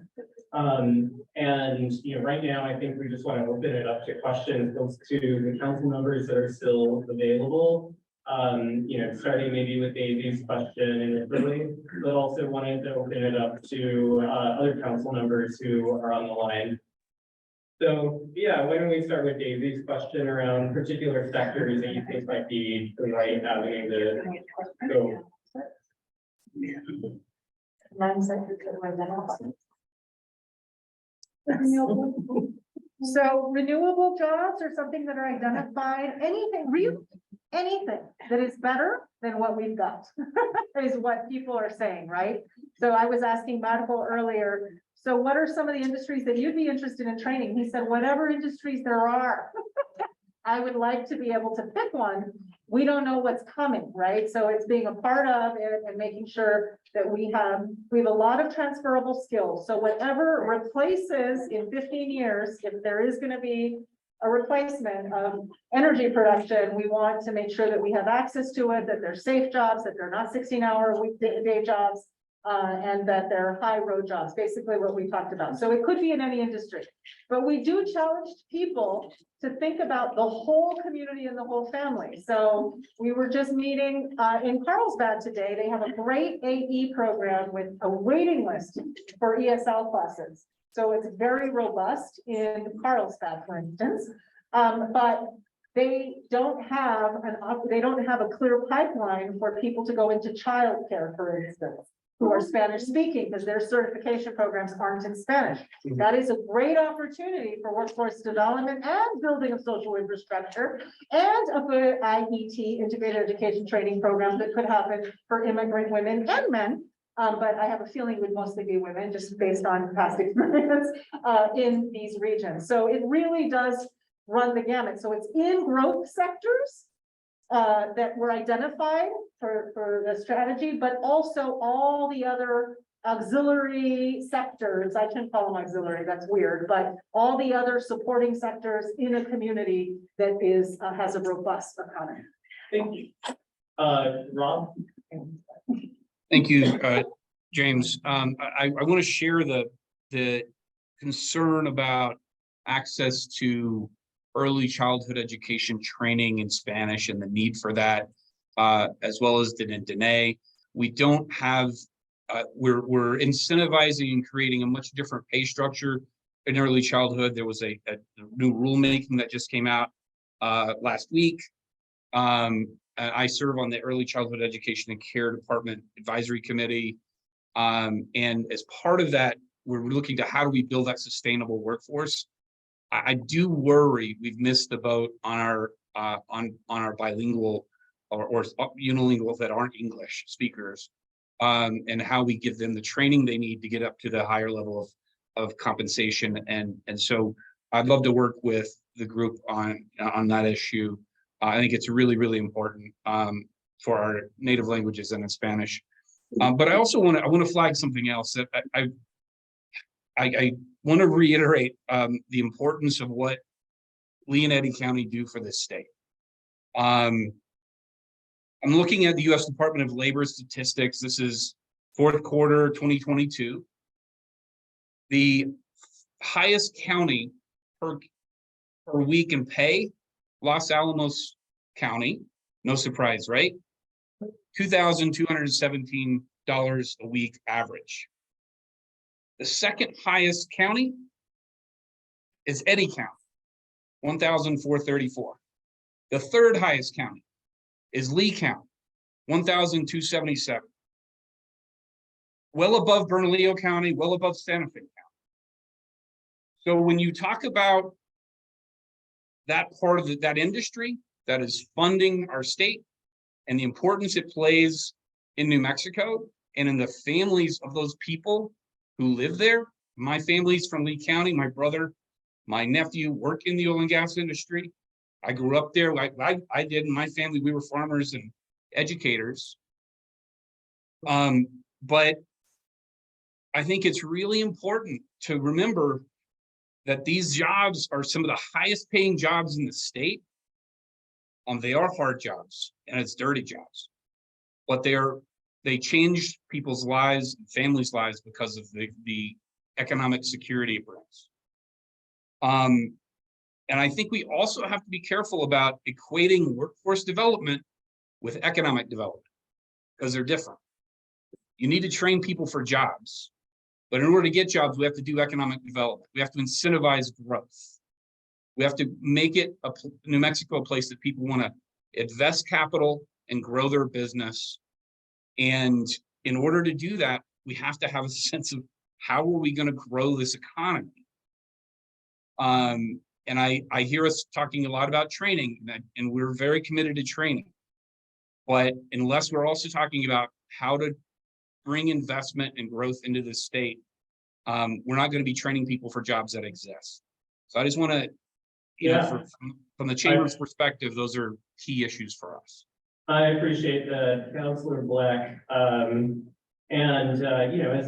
And right now, I think we just want to open it up to questions, both to the council members that are still available. Starting maybe with Daisy's question initially, but also wanted to open it up to other council members who are on the line. So yeah, why don't we start with Daisy's question around particular sectors that you think might be the right avenue to go. So renewable jobs are something that are identified, anything that is better than what we've got is what people are saying, right? So I was asking Marco earlier, so what are some of the industries that you'd be interested in training? He said, whatever industries there are. I would like to be able to pick one. We don't know what's coming, right? So it's being a part of it and making sure that we have a lot of transferable skills. So whatever replaces in 15 years, if there is going to be a replacement of energy production, we want to make sure that we have access to it, that they're safe jobs, that they're not 16-hour weekday jobs, and that they're high road jobs, basically what we talked about. So it could be in any industry, but we do challenge people to think about the whole community and the whole family. So we were just meeting in Carlsbad today. They have a great AE program with a waiting list for ESL classes. So it's very robust in Carlsbad, for instance, but they don't have a clear pipeline for people to go into childcare, for instance. who are Spanish speaking, because their certification programs aren't in Spanish. That is a great opportunity for workforce development and building of social infrastructure and a good IET, integrated education training program that could happen for immigrant women and men. But I have a feeling it would mostly be women, just based on past experience in these regions. So it really does run the gamut. So it's in growth sectors that were identified for the strategy, but also all the other auxiliary sectors. I shouldn't call them auxiliary, that's weird, but all the other supporting sectors in a community that is has a robust economy. Thank you. Rob? Thank you, James. I want to share the concern about access to early childhood education training in Spanish and the need for that, as well as Dene. We don't have, we're incentivizing and creating a much different pay structure in early childhood. There was a new rulemaking that just came out last week. I serve on the Early Childhood Education and Care Department Advisory Committee. And as part of that, we're looking to how do we build that sustainable workforce. I do worry we've missed the boat on our bilingual or unilingual that aren't English speakers, and how we give them the training they need to get up to the higher level of compensation. And so I'd love to work with the group on that issue. I think it's really, really important for our native languages and in Spanish. But I also want to flag something else that I want to reiterate the importance of what Lee and Eddy County do for this state. I'm looking at the U.S. Department of Labor statistics. This is fourth quarter 2022. The highest county per week in pay, Los Alamos County, no surprise, right? $2,217 a week average. The second highest county is Eddy County, $1,434. The third highest county is Lee County, $1,277. Well above Bernalillo County, well above Santa Fe County. So when you talk about that part of that industry that is funding our state and the importance it plays in New Mexico and in the families of those people who live there. My family's from Lee County. My brother, my nephew work in the oil and gas industry. I grew up there. I did in my family. We were farmers and educators. But I think it's really important to remember that these jobs are some of the highest paying jobs in the state. They are hard jobs and it's dirty jobs, but they change people's lives and families' lives because of the economic security it brings. And I think we also have to be careful about equating workforce development with economic development because they're different. You need to train people for jobs, but in order to get jobs, we have to do economic development. We have to incentivize growth. We have to make it New Mexico a place that people want to invest capital and grow their business. And in order to do that, we have to have a sense of how are we going to grow this economy? And I hear us talking a lot about training, and we're very committed to training. But unless we're also talking about how to bring investment and growth into the state, we're not going to be training people for jobs that exist. So I just want to, from the chamber's perspective, those are key issues for us. I appreciate that, Councilor Black. As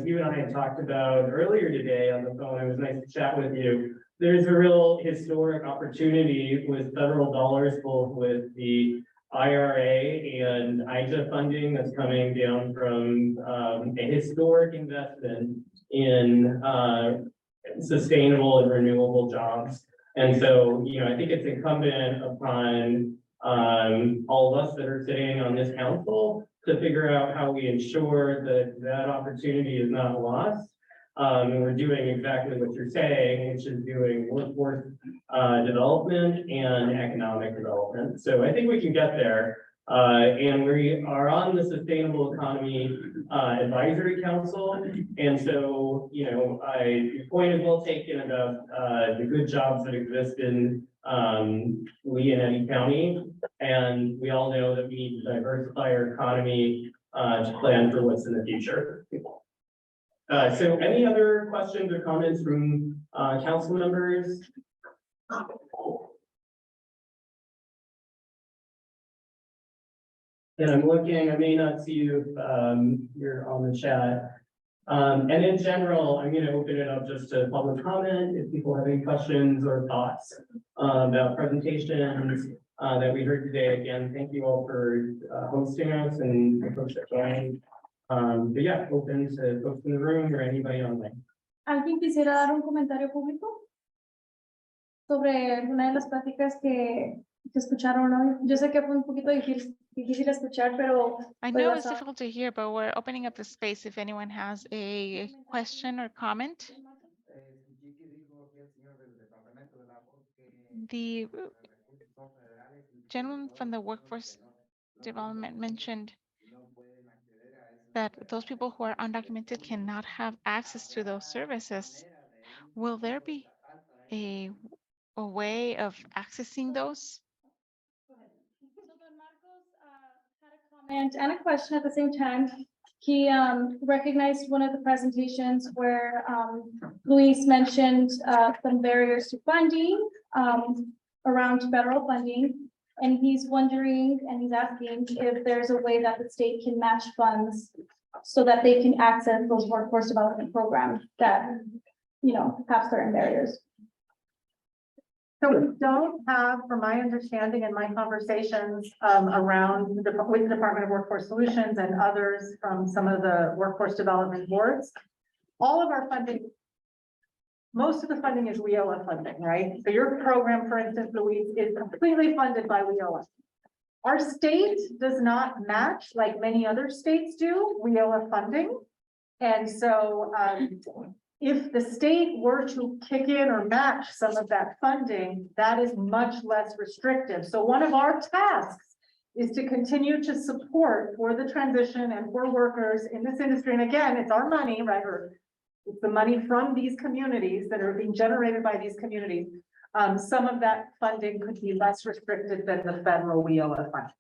you and I had talked about earlier today on the phone, it was nice to chat with you. There's a real historic opportunity with federal dollars, both with the IRA and IJA funding that's coming down from a historic investment in sustainable and renewable jobs. And so, I think it's incumbent upon all of us that are sitting on this council to figure out how we ensure that that opportunity is not lost. And we're doing exactly what you're saying, which is doing workforce development and economic development. So I think we can get there. And we are on the Sustainable Economy Advisory Council. And so, you know, your point is well taken about the good jobs that exist in Lee and Eddy County. And we all know that we need to diversify our economy to plan for what's in the future. So any other questions or comments from council members? And I'm looking, I may not see you you're on the chat. And in general, I'm going to open it up just to public comment if people have any questions or thoughts about presentations that we heard today. Again, thank you all for hosting us and the folks that joined. But yeah, open to folks in the room or anybody online. ¿Alguien quisiera dar un comentario público sobre alguna de las pláticas que escucharon hoy? Yo sé que fue un poquito difícil escuchar, pero I know it's difficult to hear, but we're opening up the space if anyone has a question or comment. The gentleman from the workforce development mentioned that those people who are undocumented cannot have access to those services. Will there be a way of accessing those? comment and a question at the same time. He recognized one of the presentations where Luis mentioned some barriers to funding around federal funding. And he's wondering and he's asking if there's a way that the state can match funds so that they can access those workforce development programs that, you know, have certain barriers. So we don't have, from my understanding and my conversations around with the Department of Workforce Solutions and others from some of the workforce development boards, all of our funding, most of the funding is WIOA funding, right? So your program, for instance, Luis, is completely funded by WIOA. Our state does not match, like many other states do, WIOA funding. And so if the state were to kick in or match some of that funding, that is much less restrictive. So one of our tasks is to continue to support for the transition and for workers in this industry. And again, it's our money, right? Or it's the money from these communities that are being generated by these communities. Some of that funding could be less restricted than the federal WIOA funding.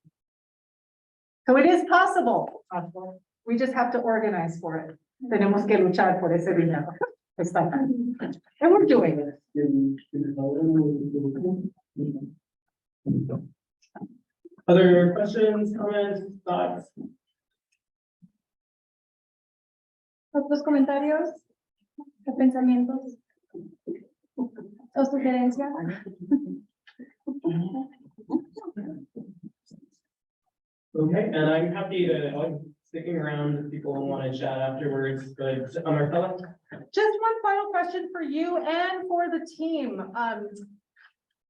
So it is possible. We just have to organize for it. Tenemos que luchar por ese dinero. And we're doing it. Other questions, comments, thoughts? ¿Otros comentarios o pensamientos o sugerencias? Okay, and I'm happy to, I'm sticking around if people want to chat afterwards, but Marcella? Just one final question for you and for the team.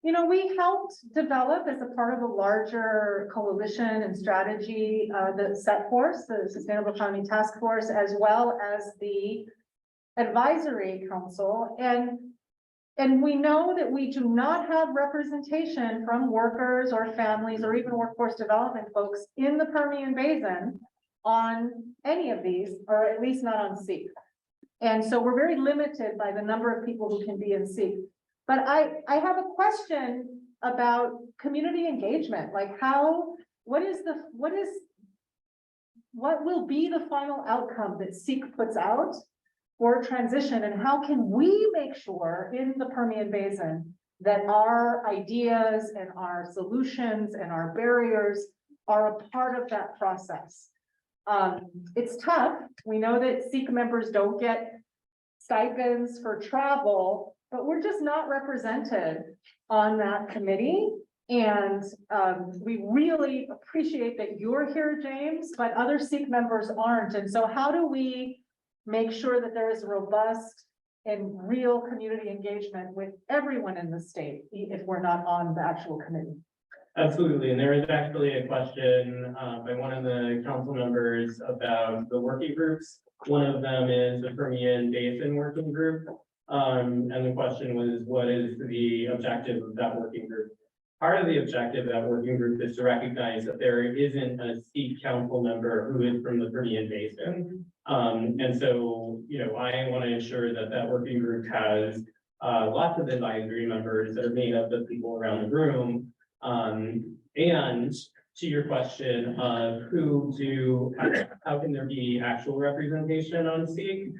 You know, we helped develop as a part of a larger coalition and strategy, the SET Force, the Sustainable Economy Task Force, as well as the Advisory Council. And we know that we do not have representation from workers or families or even workforce development folks in the Permian Basin on any of these, or at least not on SEEK. And so we're very limited by the number of people who can be in SEEK. But I have a question about community engagement, like what will be the final outcome that SEEK puts out for transition, and how can we make sure in the Permian Basin that our ideas and our solutions and our barriers are a part of that process? It's tough. We know that SEEK members don't get stipends for travel, but we're just not represented on that committee. And we really appreciate that you're here, James, but other SEEK members aren't. And so how do we make sure that there is robust and real community engagement with everyone in the state, if we're not on the actual committee? Absolutely, and there is actually a question by one of the council members about the working groups. One of them is the Permian Basin Working Group. And the question was, what is the objective of that working group? part of the objective of that working group is to recognize that there isn't a seat council member who is from the Permian Basin. And so, you know, I want to ensure that that working group has lots of advisory members that are made up of people around the room. And to your question of how can there be actual representation on SEEK?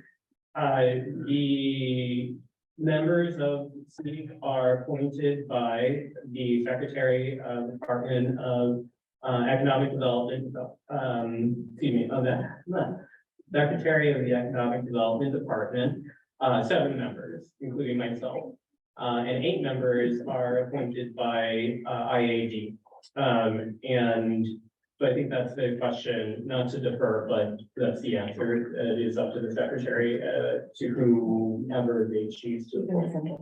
The members of SEEK are appointed by the Secretary of the Department of Economic Development, of the Secretary of the Economic Development Department, 7 members, including myself. And 8 members are appointed by IAD. And so I think that's the question, not to defer, but that's the answer. It is up to the Secretary to whomever they choose to appoint.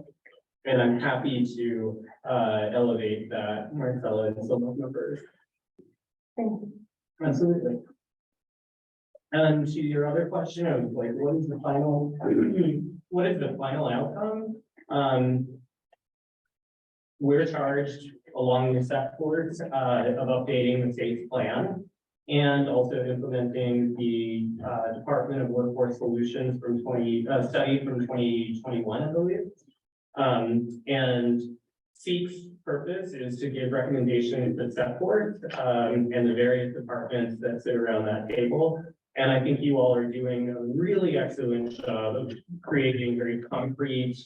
And I'm happy to elevate that Marcella and some of members. Thank you. Absolutely. And to your other question of like, what is the final outcome? We're charged along with SEC boards of updating the state's plan and also implementing the Department of Workforce Solutions study from 2021, I believe. And SEEK's purpose is to give recommendations to SEC boards and the various departments that sit around that table. And I think you all are doing a really excellent job of creating very concrete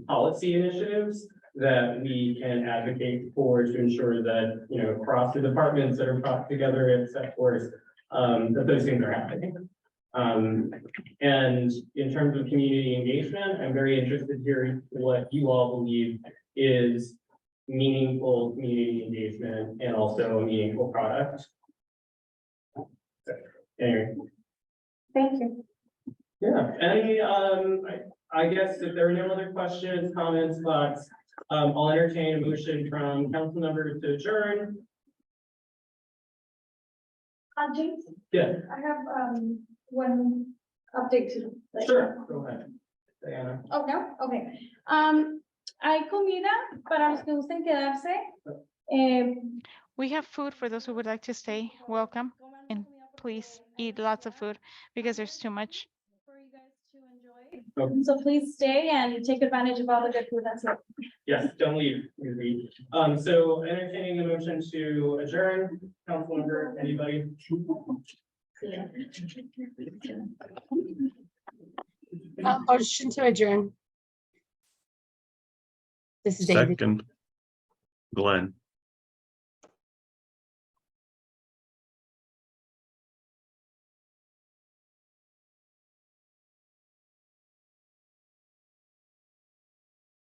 policy initiatives that we can advocate for to ensure that, you know, across the departments that are brought together at SEC boards, that those things are happening. And in terms of community engagement, I'm very interested to hear what you all believe is meaningful community engagement and also a meaningful product. Anyway. Thank you. Yeah, any, I guess if there are no other questions, comments, thoughts, I'll entertain a motion from council members to adjourn. James, Yeah, I have one update to. sure, go ahead, Diana. Oh, no, okay. Hay comida para los que gusten quedarse. We have food for those who would like to stay. Welcome. And please eat lots of food because there's too much. For you guys to enjoy. Okay. So please stay and take advantage of all the good food that's there. Yes, don't leave. Please leave. So entertaining a motion to adjourn, council member, anybody? Motion to adjourn. This is David. Second, Glenn.